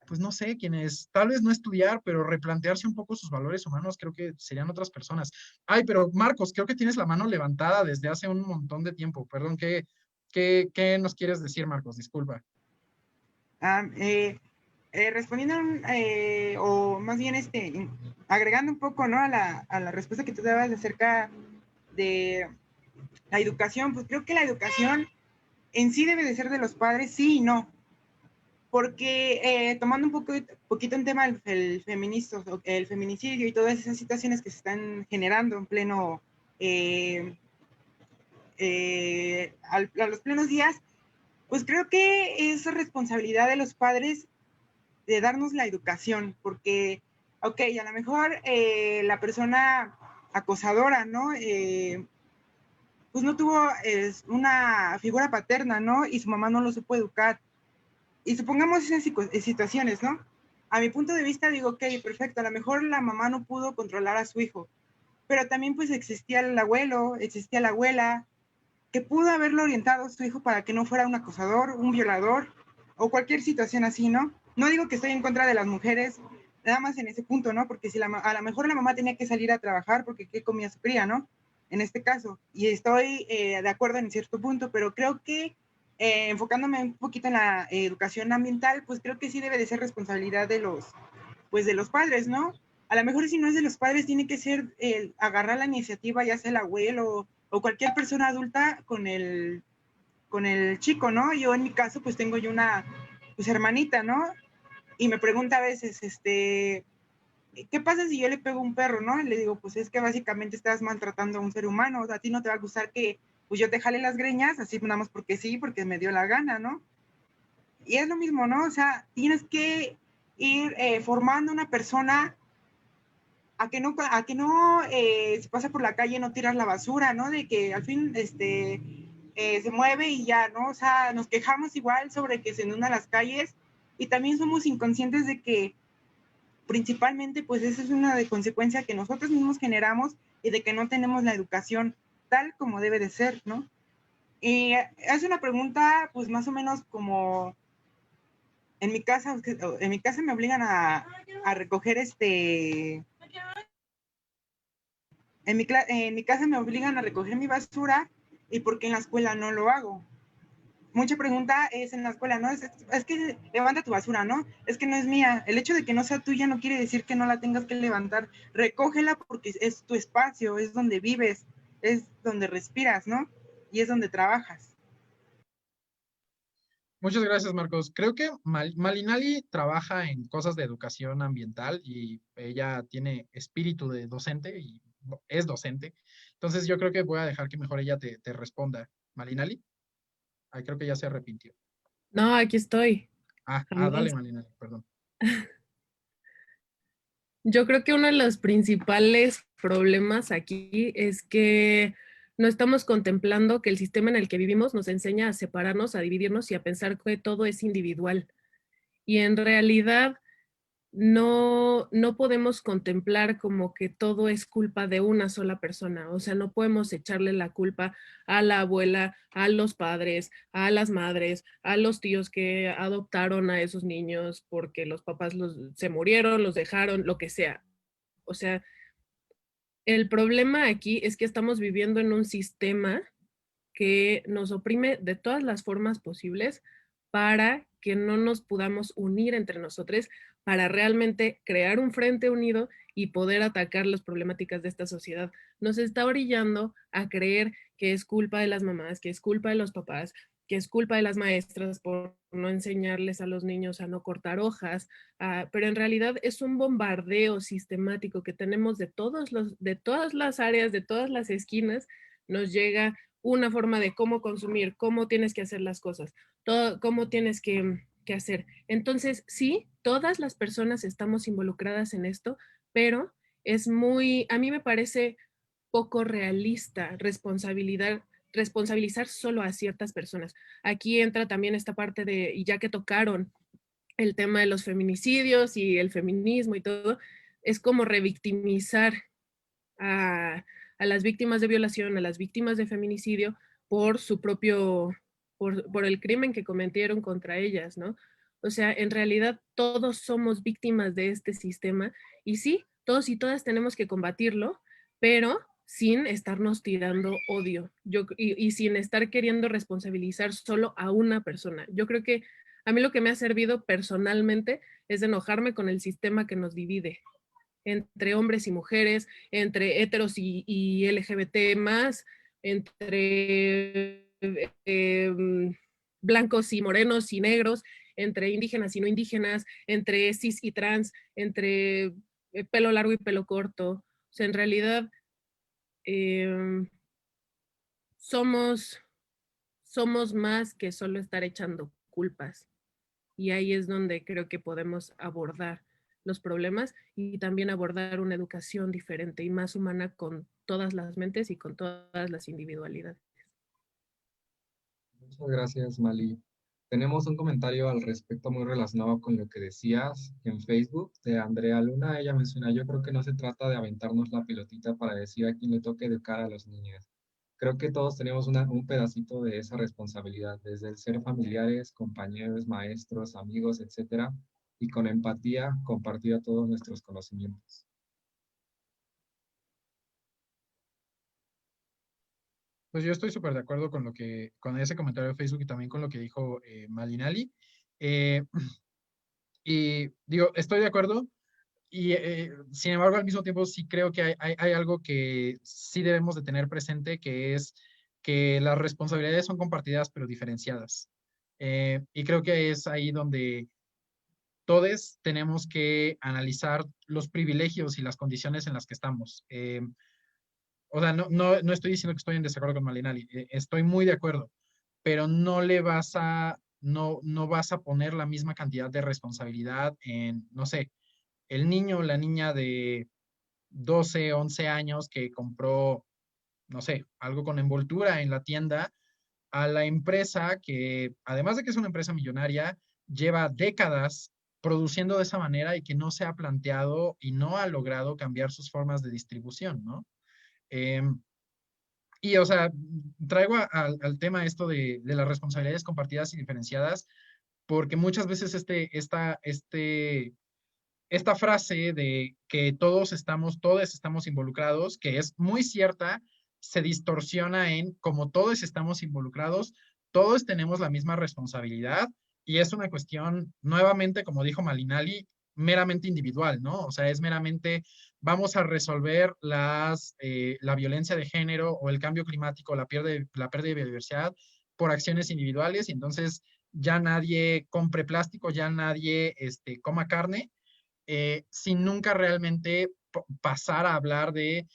pues no sé, quienes tal vez no estudiar, pero replantearse un poco sus valores humanos, creo que serían otras personas. Ay, pero Marcos, creo que tienes la mano levantada desde hace un montón de tiempo, perdón, ¿qué nos quieres decir, Marcos? Disculpa.
Respondiendo, o más bien agregando un poco, ¿no? A la respuesta que tú dabas acerca de la educación, pues creo que la educación en sí debe de ser de los padres, sí y no. Porque tomando un poquito en tema el feminicidio y todas esas situaciones que se están generando en pleno, a los plenos días, pues creo que es responsabilidad de los padres de darnos la educación, porque, ok, a lo mejor la persona acosadora, ¿no? Pues no tuvo una figura paterna, ¿no? Y su mamá no lo supo educar. Y supongamos esas situaciones, ¿no? A mi punto de vista digo, ok, perfecto, a lo mejor la mamá no pudo controlar a su hijo, pero también pues existía el abuelo, existía la abuela, que pudo haberlo orientado a su hijo para que no fuera un acosador, un violador o cualquier situación así, ¿no? No digo que estoy en contra de las mujeres, nada más en ese punto, ¿no? Porque si a lo mejor la mamá tenía que salir a trabajar porque qué comía su cría, ¿no? En este caso. Y estoy de acuerdo en cierto punto, pero creo que enfocándome un poquito en la educación ambiental, pues creo que sí debe de ser responsabilidad pues de los padres, ¿no? A lo mejor si no es de los padres, tiene que ser agarrar la iniciativa, ya sea el abuelo o cualquier persona adulta con el chico, ¿no? Yo en mi caso, pues tengo yo una pues hermanita, ¿no? Y me pregunta a veces, ¿qué pasa si yo le pego a un perro, no? Y le digo, pues es que básicamente estás maltratando a un ser humano, o sea, a ti no te va a gustar que pues yo te jale las greñas, así nada más porque sí, porque me dio la gana, ¿no? Y es lo mismo, ¿no? O sea, tienes que ir formando una persona a que no se pasa por la calle no tiras la basura, ¿no? De que al fin se mueve y ya, ¿no? O sea, nos quejamos igual sobre que se inundan las calles y también somos inconscientes de que principalmente pues esa es una de consecuencia que nosotros mismos generamos y de que no tenemos la educación tal como debe de ser, ¿no? Y es una pregunta pues más o menos como en mi casa me obligan a recoger en mi casa me obligan a recoger mi basura y porque en la escuela no lo hago. Mucha pregunta es en la escuela, ¿no? Es que levanta tu basura, ¿no? Es que no es mía. El hecho de que no sea tuya no quiere decir que no la tengas que levantar. Recógela porque es tu espacio, es donde vives, es donde respiras, ¿no? Y es donde trabajas.
Muchas gracias, Marcos. Creo que Malinali trabaja en cosas de educación ambiental y ella tiene espíritu de docente y es docente. Entonces yo creo que voy a dejar que mejor ella te responda. Malinali, creo que ya se arrepintió.
No, aquí estoy.
Dale, Malinali, perdón.
Yo creo que uno de los principales problemas aquí es que no estamos contemplando que el sistema en el que vivimos nos enseña a separarnos, a dividirnos y a pensar que todo es individual. Y en realidad no podemos contemplar como que todo es culpa de una sola persona. O sea, no podemos echarle la culpa a la abuela, a los padres, a las madres, a los tíos que adoptaron a esos niños porque los papás se murieron, los dejaron, lo que sea. O sea, el problema aquí es que estamos viviendo en un sistema que nos oprime de todas las formas posibles para que no nos podamos unir entre nosotros, para realmente crear un frente unido y poder atacar las problemáticas de esta sociedad. Nos está orillando a creer que es culpa de las mamás, que es culpa de los papás, que es culpa de las maestras por no enseñarles a los niños a no cortar hojas, pero en realidad es un bombardeo sistemático que tenemos de todas las áreas, de todas las esquinas, nos llega una forma de cómo consumir, cómo tienes que hacer las cosas, todo, cómo tienes que hacer. Entonces, sí, todas las personas estamos involucradas en esto, pero a mí me parece poco realista responsabilizar solo a ciertas personas. Aquí entra también esta parte y ya que tocaron el tema de los feminicidios y el feminismo y todo, es como revictimizar a a las víctimas de violación, a las víctimas de feminicidio por su propio, por el crimen que cometieron contra ellas, ¿no? O sea, en realidad todos somos víctimas de este sistema y sí, todos y todas tenemos que combatirlo, pero sin estarnos tirando odio y sin estar queriendo responsabilizar solo a una persona. Yo creo que a mí lo que me ha servido personalmente es enojarme con el sistema que nos divide entre hombres y mujeres, entre heteros y LGBT más, entre blancos y morenos y negros, entre indígenas y no indígenas, entre cis y trans, entre pelo largo y pelo corto. O sea, en realidad somos más que solo estar echando culpas. Y ahí es donde creo que podemos abordar los problemas y también abordar una educación diferente y más humana con todas las mentes y con todas las individualidades.
Muchas gracias, Mali. Tenemos un comentario al respecto muy relacionado con lo que decías en Facebook de Andrea Luna. Ella menciona, yo creo que no se trata de aventarnos la pelotita para decir a quién le toque educar a los niños. Creo que todos tenemos un pedacito de esa responsabilidad, desde el ser familiares, compañeros, maestros, amigos, etcétera, y con empatía compartir todos nuestros conocimientos.
Pues yo estoy súper de acuerdo con con ese comentario de Facebook y también con lo que dijo Malinali. Y digo, estoy de acuerdo y sin embargo al mismo tiempo sí creo que hay algo que sí debemos de tener presente, que es que las responsabilidades son compartidas pero diferenciadas. Y creo que es ahí donde todos tenemos que analizar los privilegios y las condiciones en las que estamos. O sea, no estoy diciendo que estoy en desacuerdo con Malinali, estoy muy de acuerdo, pero no vas a poner la misma cantidad de responsabilidad en, no sé, el niño o la niña de 12, 11 años que compró, no sé, algo con envoltura en la tienda, a la empresa que, además de que es una empresa millonaria, lleva décadas produciendo de esa manera y que no se ha planteado y no ha logrado cambiar sus formas de distribución, ¿no? Y, o sea, traigo al tema esto de las responsabilidades compartidas y diferenciadas, porque muchas veces esta frase de que todos estamos involucrados, que es muy cierta, se distorsiona en como todos estamos involucrados, todos tenemos la misma responsabilidad y es una cuestión, nuevamente, como dijo Malinali, meramente individual, ¿no? O sea, es meramente, vamos a resolver la violencia de género o el cambio climático, la pérdida de biodiversidad por acciones individuales y entonces ya nadie compre plástico, ya nadie coma carne, sin nunca realmente pasar a hablar de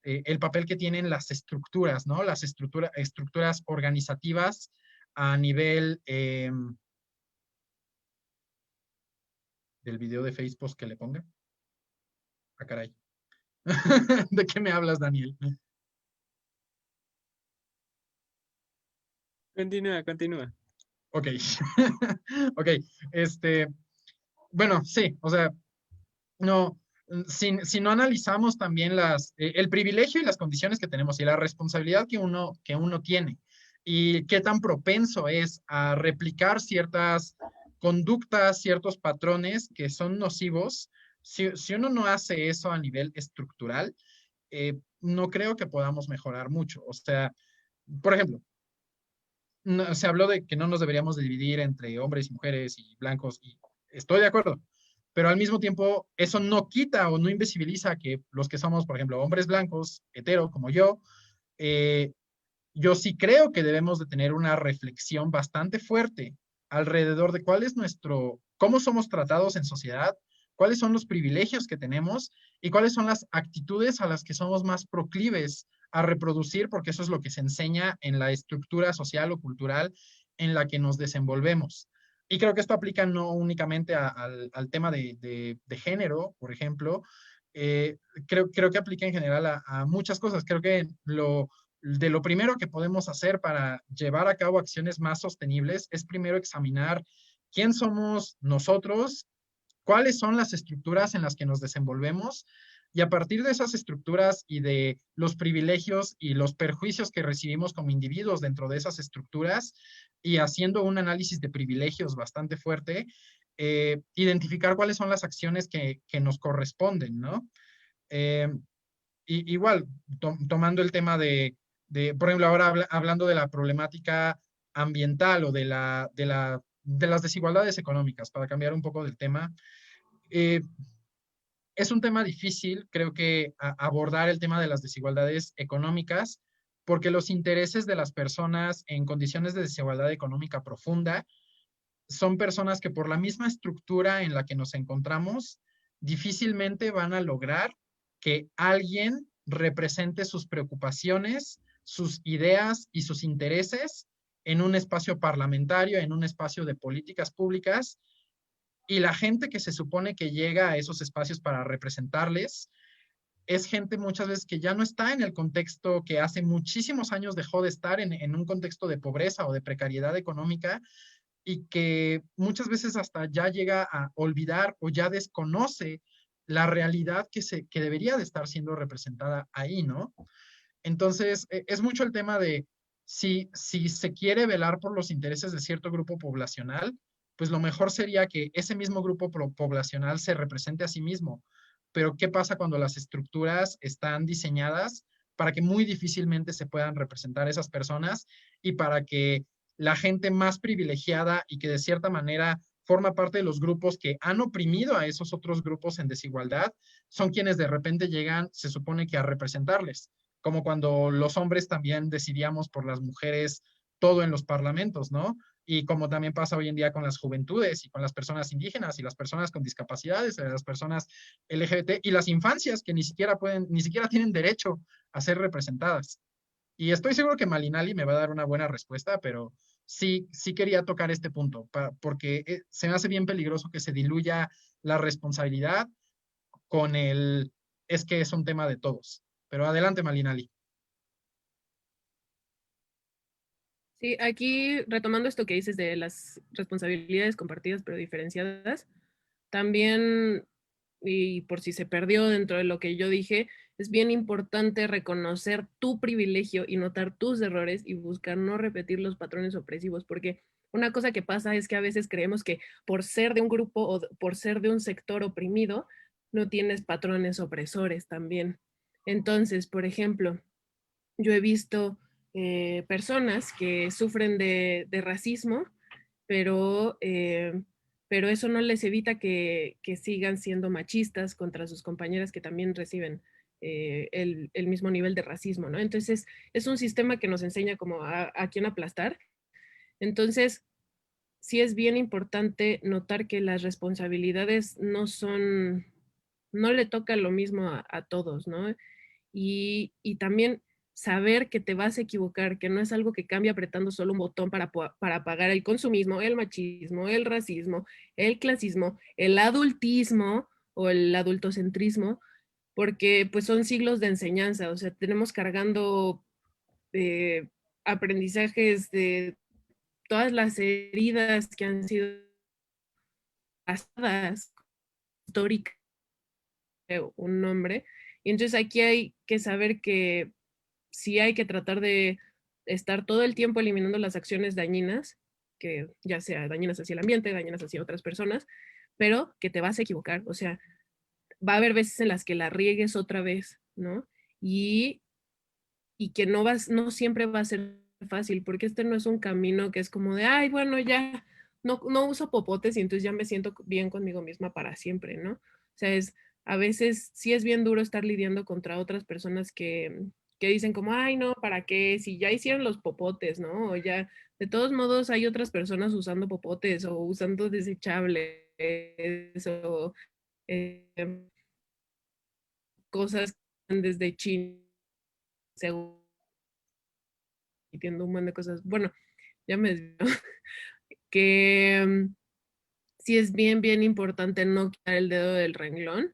el papel que tienen las estructuras, ¿no? Las estructuras organizativas a nivel del video de Facebook que le ponga. Ah, caray. ¿De qué me hablas, Daniel?
Continúa.
Ok. Ok. Bueno, sí, o sea, no, si no analizamos también el privilegio y las condiciones que tenemos y la responsabilidad que uno tiene y qué tan propenso es a replicar ciertas conductas, ciertos patrones que son nocivos, si uno no hace eso a nivel estructural, no creo que podamos mejorar mucho. O sea, por ejemplo, se habló de que no nos deberíamos dividir entre hombres y mujeres y blancos, y estoy de acuerdo, pero al mismo tiempo eso no quita o no invisibiliza que los que somos, por ejemplo, hombres blancos, hetero, como yo sí creo que debemos de tener una reflexión bastante fuerte alrededor de cómo somos tratados en sociedad, cuáles son los privilegios que tenemos y cuáles son las actitudes a las que somos más proclives a reproducir, porque eso es lo que se enseña en la estructura social o cultural en la que nos desenvolvemos. Y creo que esto aplica no únicamente al tema de género, por ejemplo, creo que aplica en general a muchas cosas. Creo que de lo primero que podemos hacer para llevar a cabo acciones más sostenibles es primero examinar quién somos nosotros, cuáles son las estructuras en las que nos desenvolvemos, Y a partir de esas estructuras y de los privilegios y los perjuicios que recibimos como individuos dentro de esas estructuras, y haciendo un análisis de privilegios bastante fuerte, identificar cuáles son las acciones que nos corresponden, ¿no? Igual, tomando el tema por ejemplo, ahora hablando de la problemática ambiental o de las desigualdades económicas, para cambiar un poco del tema, es un tema difícil, creo que abordar el tema de las desigualdades económicas, porque los intereses de las personas en condiciones de desigualdad económica profunda son personas que por la misma estructura en la que nos encontramos, difícilmente van a lograr que alguien represente sus preocupaciones, sus ideas y sus intereses en un espacio parlamentario, en un espacio de políticas públicas, y la gente que se supone que llega a esos espacios para representarles es gente muchas veces que ya no está en el contexto que hace muchísimos años dejó de estar en un contexto de pobreza o de precariedad económica, y que muchas veces hasta ya llega a olvidar o ya desconoce la realidad que debería de estar siendo representada ahí, ¿no? Entonces, es mucho el tema de si se quiere velar por los intereses de cierto grupo poblacional, pues lo mejor sería que ese mismo grupo poblacional se represente a sí mismo. Pero ¿qué pasa cuando las estructuras están diseñadas para que muy difícilmente se puedan representar esas personas, y para que la gente más privilegiada y que de cierta manera forma parte de los grupos que han oprimido a esos otros grupos en desigualdad, son quienes de repente llegan, se supone que a representarles? Como cuando los hombres también decidíamos por las mujeres todo en los parlamentos, ¿no? Y como también pasa hoy en día con las juventudes y con las personas indígenas y las personas con discapacidades, las personas LGBT y las infancias que ni siquiera tienen derecho a ser representadas. Y estoy seguro que Malinali me va a dar una buena respuesta, pero sí quería tocar este punto, porque se me hace bien peligroso que se diluya la responsabilidad con es que es un tema de todos. Pero adelante, Malinali.
Sí, aquí retomando esto que dices de las responsabilidades compartidas pero diferenciadas, también, y por si se perdió dentro de lo que yo dije, es bien importante reconocer tu privilegio y notar tus errores y buscar no repetir los patrones opresivos, porque una cosa que pasa es que a veces creemos que por ser de un grupo o por ser de un sector oprimido, no tienes patrones opresores también. Entonces, por ejemplo, yo he visto personas que sufren de racismo, pero, pero eso no les evita que sigan siendo machistas contra sus compañeras que también reciben el mismo nivel de racismo, ¿no? Entonces, es un sistema que nos enseña como a quién aplastar. Entonces, sí es bien importante notar que las responsabilidades no le toca lo mismo a todos, ¿no? Y también saber que te vas a equivocar, que no es algo que cambia apretando solo un botón para apagar el consumismo, el machismo, el racismo, el clasismo, el adultismo o el adultocentrismo, porque pues son siglos de enseñanza, o sea, tenemos cargando eh, aprendizajes de todas las heridas que han sido pasadas, históricas, un nombre. Y entonces aquí hay que saber que sí hay que tratar de estar todo el tiempo eliminando las acciones dañinas, que ya sea dañinas hacia el ambiente, dañinas hacia otras personas, pero que te vas a equivocar. O sea, va a haber veces en las que la riegues otra vez, ¿no? Y que no siempre va a ser fácil, porque este no es un camino que es como de, ay, bueno, ya no uso popotes y entonces ya me siento bien conmigo misma para siempre, ¿no? O sea, a veces sí es bien duro estar lidiando contra otras personas que dicen como, ay, no, ¿para qué? Si ya hicieron los popotes, ¿no? O ya, de todos modos, hay otras personas usando popotes o usando desechables o cosas desde China, según entiendo un montón de cosas. Bueno, ya me desvío. Que sí es bien importante no quitar el dedo del renglón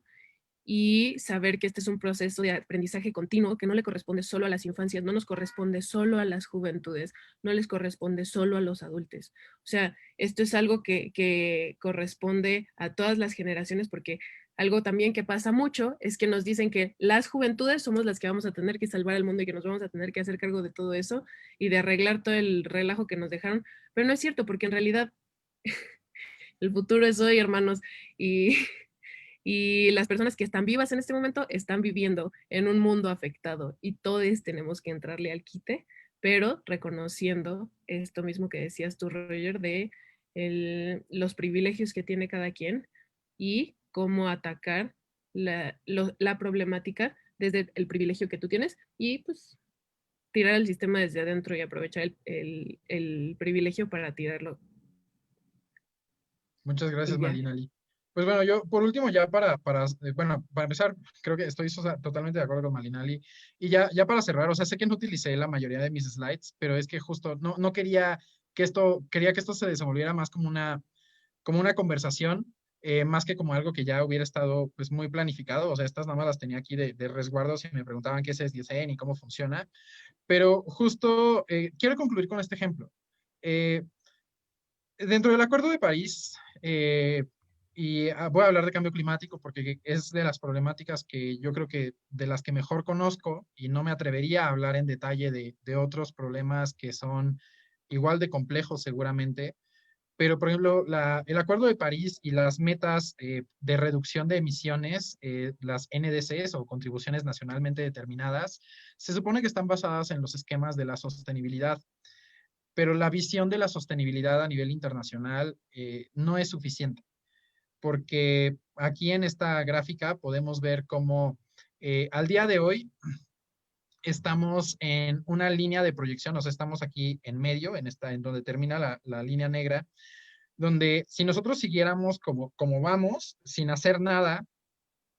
y saber que este es un proceso de aprendizaje continuo que no le corresponde solo a las infancias, no nos corresponde solo a las juventudes, no les corresponde solo a los adultos. O sea, esto es algo que corresponde a todas las generaciones porque Algo también que pasa mucho es que nos dicen que las juventudes somos las que vamos a tener que salvar el mundo y que nos vamos a tener que hacer cargo de todo eso y de arreglar todo el relajo que nos dejaron, pero no es cierto, porque en realidad el futuro es hoy, hermanos, y, y las personas que están vivas en este momento están viviendo en un mundo afectado y todos tenemos que entrarle al quite, pero reconociendo esto mismo que decías tú, Roger, de los privilegios que tiene cada quien y cómo atacar la problemática desde el privilegio que tú tienes y pues tirar el sistema desde adentro y aprovechar el privilegio para tirarlo.
Muchas gracias,
Y ya.
Malinali. Pues bueno, yo por último ya para empezar, creo que estoy totalmente de acuerdo con Malinali. Y ya para cerrar, o sea, sé que no utilicé la mayoría de mis slides, pero es que justo no quería quería que esto se desenvolviera más como una conversación, más que como algo que ya hubiera estado pues muy planificado. O sea, estas nada más las tenía aquí de resguardo si me preguntaban qué es SDSN y cómo funciona. Pero justo quiero concluir con este ejemplo. Dentro del Acuerdo de París, voy a hablar de cambio climático porque es de las problemáticas que yo creo que de las que mejor conozco y no me atrevería a hablar en detalle de otros problemas que son igual de complejos seguramente. Pero, por ejemplo, el Acuerdo de París y las metas de reducción de emisiones, las NDCs o contribuciones nacionalmente determinadas, se supone que están basadas en los esquemas de la sostenibilidad. Pero la visión de la sostenibilidad a nivel internacional no es suficiente, porque aquí en esta gráfica podemos ver cómo al día de hoy estamos en una línea de proyección, o sea, estamos aquí en medio, en donde termina la línea negra, donde si nosotros siguiéramos como vamos, sin hacer nada,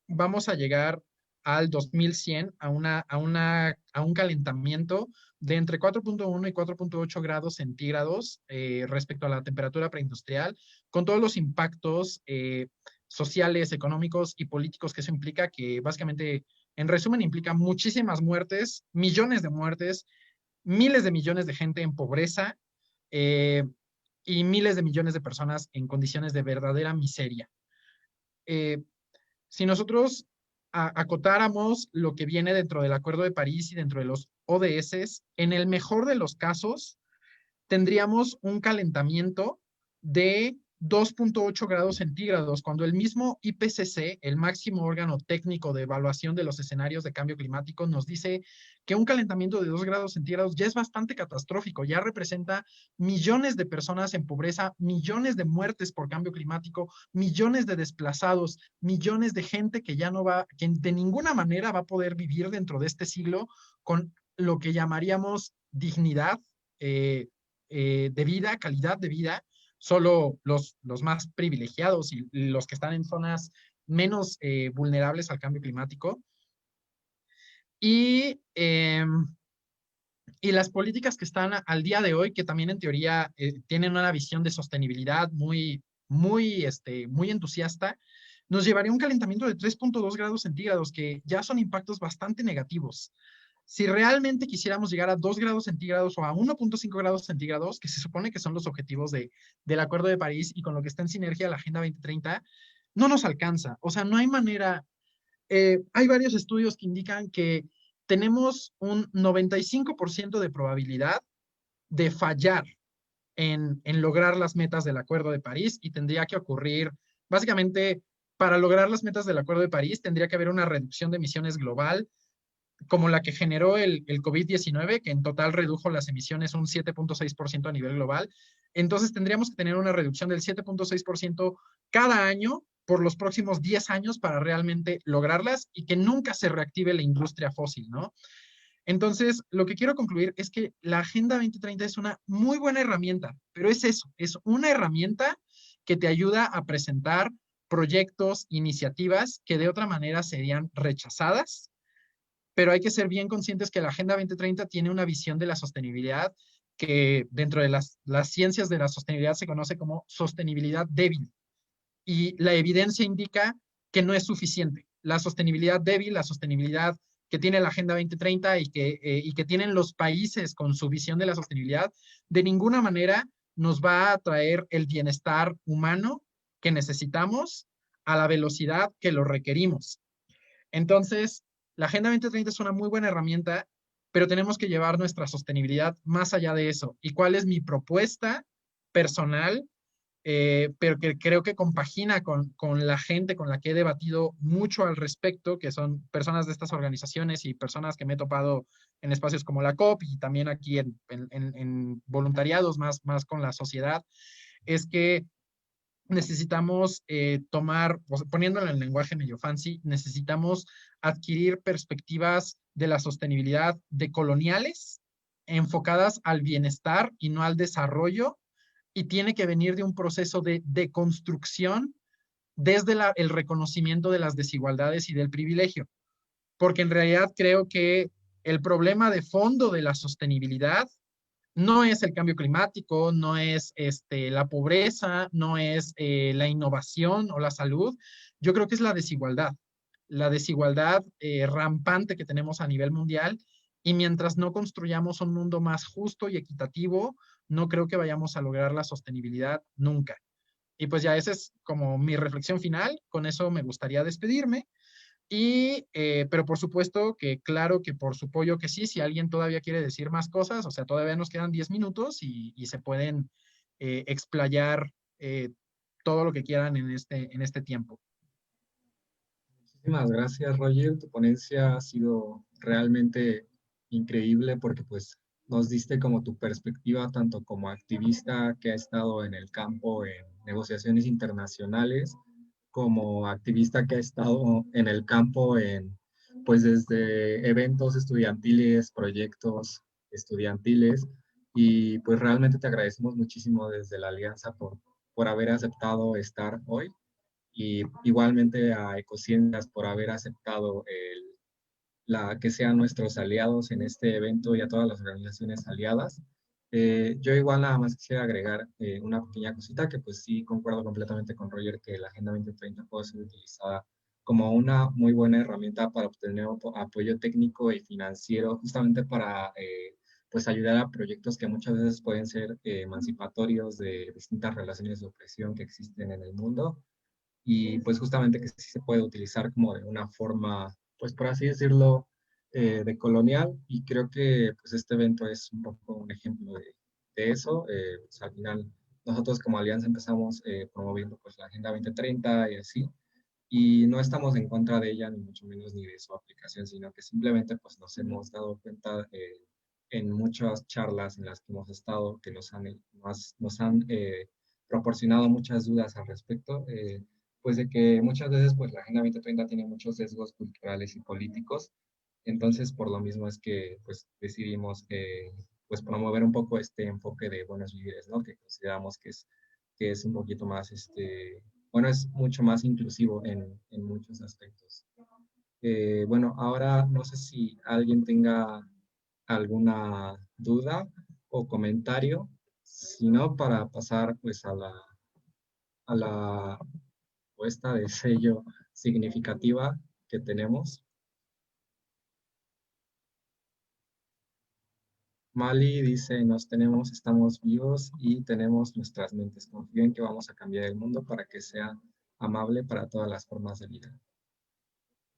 vamos a llegar al 2100 a un calentamiento de entre 4.1 y 4.8 grados centígrados respecto a la temperatura preindustrial, con todos los impactos sociales, económicos y políticos que eso implica, que básicamente, en resumen, implica muchísimas muertes, millones de muertes, miles de millones de gente en pobreza y miles de millones de personas en condiciones de verdadera miseria. Si nosotros acotáramos lo que viene dentro del Acuerdo de París y dentro de los ODS, en el mejor de los casos, tendríamos un calentamiento de 2.8 grados centígrados, cuando el mismo IPCC, el máximo órgano técnico de evaluación de los escenarios de cambio climático, nos dice que un calentamiento de 2 grados centígrados ya es bastante catastrófico, ya representa millones de personas en pobreza, millones de muertes por cambio climático, millones de desplazados, millones de gente que ya no va, que de ninguna manera va a poder vivir dentro de este siglo con lo que llamaríamos dignidad de vida, calidad de vida. Solo los más privilegiados y los que están en zonas menos vulnerables al cambio climático. Y las políticas que están al día de hoy, que también en teoría tienen una visión de sostenibilidad muy entusiasta, nos llevaría a un calentamiento de 3.2 grados centígrados, que ya son impactos bastante negativos. Si realmente quisiéramos llegar a 2 grados centígrados o a 1.5 grados centígrados, que se supone que son los objetivos del Acuerdo de París y con lo que está en sinergia la Agenda 2030, no nos alcanza. O sea, no hay manera. Hay varios estudios que indican que tenemos un 95% de probabilidad de fallar en lograr las metas del Acuerdo de París, y tendría que ocurrir, básicamente, para lograr las metas del Acuerdo de París, tendría que haber una reducción de emisiones global como la que generó el COVID-19, que en total redujo las emisiones un 7.6% a nivel global. Entonces tendríamos que tener una reducción del 7.6% cada año por los próximos 10 años para realmente lograrlas y que nunca se reactive la industria fósil, ¿no? Entonces, lo que quiero concluir es que la Agenda 2030 es una muy buena herramienta, pero es eso, es una herramienta que te ayuda a presentar proyectos, iniciativas que de otra manera serían rechazadas, pero hay que ser bien conscientes que la Agenda 2030 tiene una visión de la sostenibilidad que dentro de las ciencias de la sostenibilidad se conoce como sostenibilidad débil. Y la evidencia indica que no es suficiente. La sostenibilidad débil, la sostenibilidad que tiene la Agenda 2030 y que tienen los países con su visión de la sostenibilidad, de ninguna manera nos va a traer el bienestar humano que necesitamos a la velocidad que lo requerimos. Entonces, la Agenda 2030 es una muy buena herramienta, pero tenemos que llevar nuestra sostenibilidad más allá de eso. ¿Y cuál es mi propuesta personal? Pero que creo que compagina con la gente con la que he debatido mucho al respecto, que son personas de estas organizaciones y personas que me he topado en espacios como la COP y también aquí en voluntariados más con la sociedad, es que necesitamos tomar, poniéndolo en el lenguaje medio fancy, necesitamos adquirir perspectivas de la sostenibilidad decoloniales enfocadas al bienestar y no al desarrollo, y tiene que venir de un proceso de deconstrucción desde el reconocimiento de las desigualdades y del privilegio. Porque en realidad creo que el problema de fondo de la sostenibilidad no es el cambio climático, no es la pobreza, no es la innovación o la salud. Yo creo que es la desigualdad rampante que tenemos a nivel mundial, y mientras no construyamos un mundo más justo y equitativo, no creo que vayamos a lograr la sostenibilidad nunca. Y pues ya esa es como mi reflexión final, con eso me gustaría despedirme. Pero por supuesto que claro que por su pollo que sí, si alguien todavía quiere decir más cosas, o sea, todavía nos quedan 10 minutos y se pueden explayar todo lo que quieran en este tiempo.
Muchísimas gracias, Roger. Tu ponencia ha sido realmente increíble porque pues nos diste como tu perspectiva tanto como activista que ha estado en el campo en negociaciones internacionales, como activista que ha estado en el campo en pues desde eventos estudiantiles, proyectos estudiantiles, y pues realmente te agradecemos muchísimo desde la Alianza por haber aceptado estar hoy, y igualmente a Ecociencias por haber aceptado que sean nuestros aliados en este evento, y a todas las organizaciones aliadas. Yo igual nada más quisiera agregar una pequeña cosita, que pues sí concuerdo completamente con Roger que la Agenda 2030 puede ser utilizada como una muy buena herramienta para obtener apoyo técnico y financiero, justamente para pues ayudar a proyectos que muchas veces pueden ser emancipatorios de distintas relaciones de opresión que existen en el mundo, y pues justamente que sí se puede utilizar como de una forma, pues por así decirlo, de colonial, y creo que pues este evento es un poco un ejemplo de eso. Pues, al final nosotros como alianza empezamos promoviendo pues la Agenda 2030 y así, y no estamos en contra de ella, ni mucho menos ni de su aplicación, sino que simplemente pues nos hemos dado cuenta en muchas charlas en las que hemos estado, que nos han proporcionado muchas dudas al respecto, pues de que muchas veces pues la Agenda 2030 tiene muchos sesgos culturales y políticos. Entonces por lo mismo es que pues decidimos pues promover un poco este enfoque de buenos vivires, ¿no? Que consideramos que es un poquito más bueno, es mucho más inclusivo en muchos aspectos. Bueno, ahora no sé si alguien tenga alguna duda o comentario, si no, para pasar pues a la puesta de sello significativa que tenemos. Mali dice, estamos vivos y tenemos nuestras mentes. Confío en que vamos a cambiar el mundo para que sea amable para todas las formas de vida.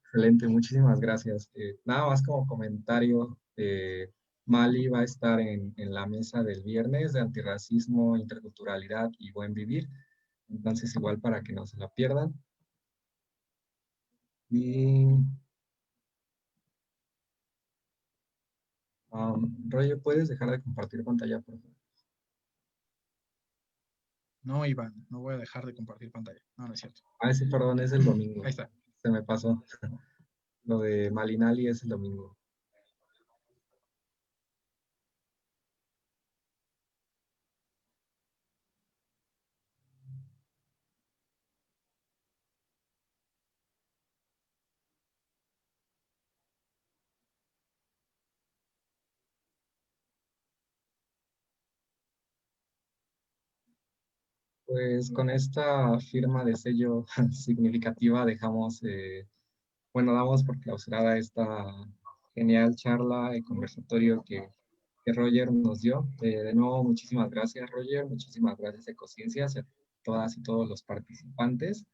Excelente, muchísimas gracias. Nada más como comentario, Mali va a estar en la mesa del viernes de antirracismo, interculturalidad y buen vivir. Entonces, igual para que no se la pierdan. Y, Roger, ¿puedes dejar de compartir pantalla, por favor?
No, Iván, no voy a dejar de compartir pantalla. No, no es cierto.
Ah, sí, perdón, es el domingo.
Ahí está.
Se me pasó. Lo de Malinali es el domingo. Pues con esta firma de sello significativa damos por clausurada esta genial charla y conversatorio que Roger nos dio. De nuevo, muchísimas gracias, Roger. Muchísimas gracias, Ecociencias, a todas y todos los participantes.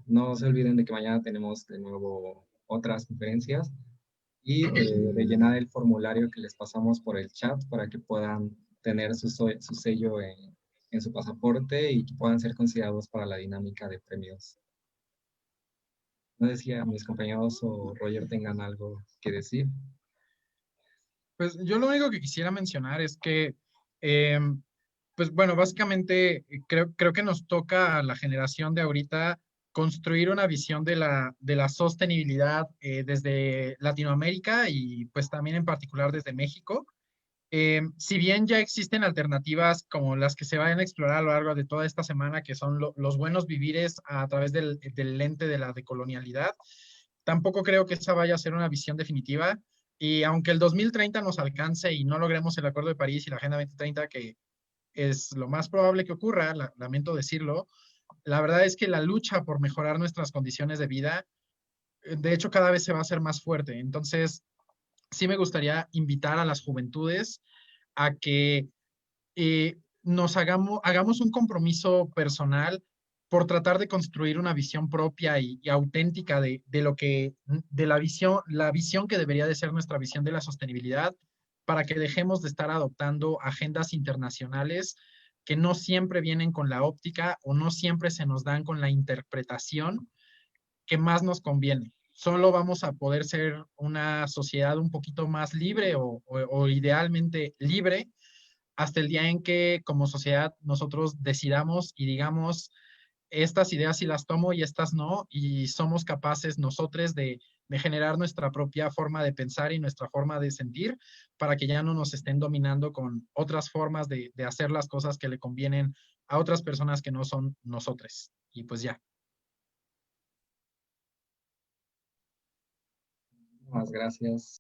No se olviden de que mañana tenemos de nuevo otras conferencias y de llenar el formulario que les pasamos por el chat para que puedan tener su sello en su pasaporte y que puedan ser considerados para la dinámica de premios. No sé si a mis compañeros o Roger tengan algo que decir.
Pues yo lo único que quisiera mencionar es que, pues bueno, básicamente creo que nos toca a la generación de ahorita construir una visión de la sostenibilidad desde Latinoamérica y pues también en particular desde México. Si bien ya existen alternativas como las que se van a explorar a lo largo de toda esta semana, que son los buenos vivires a través del lente de la decolonialidad, tampoco creo que esa vaya a ser una visión definitiva. Y aunque el 2030 nos alcance y no logremos el Acuerdo de París y la Agenda 2030, que es lo más probable que ocurra, lamento decirlo, la verdad es que la lucha por mejorar nuestras condiciones de vida, de hecho, cada vez se va a hacer más fuerte. Entonces, sí me gustaría invitar a las juventudes a que hagamos un compromiso personal por tratar de construir una visión propia y auténtica de la visión que debería de ser nuestra visión de la sostenibilidad, para que dejemos de estar adoptando agendas internacionales que no siempre vienen con la óptica o no siempre se nos dan con la interpretación que más nos conviene. Solo vamos a poder ser una sociedad un poquito más libre o idealmente libre hasta el día en que como sociedad nosotros decidamos y digamos, estas ideas sí las tomo y estas no, y somos capaces nosotros de generar nuestra propia forma de pensar y nuestra forma de sentir para que ya no nos estén dominando con otras formas de hacer las cosas que le convienen a otras personas que no son nosotros. Y pues ya.
Muchas gracias.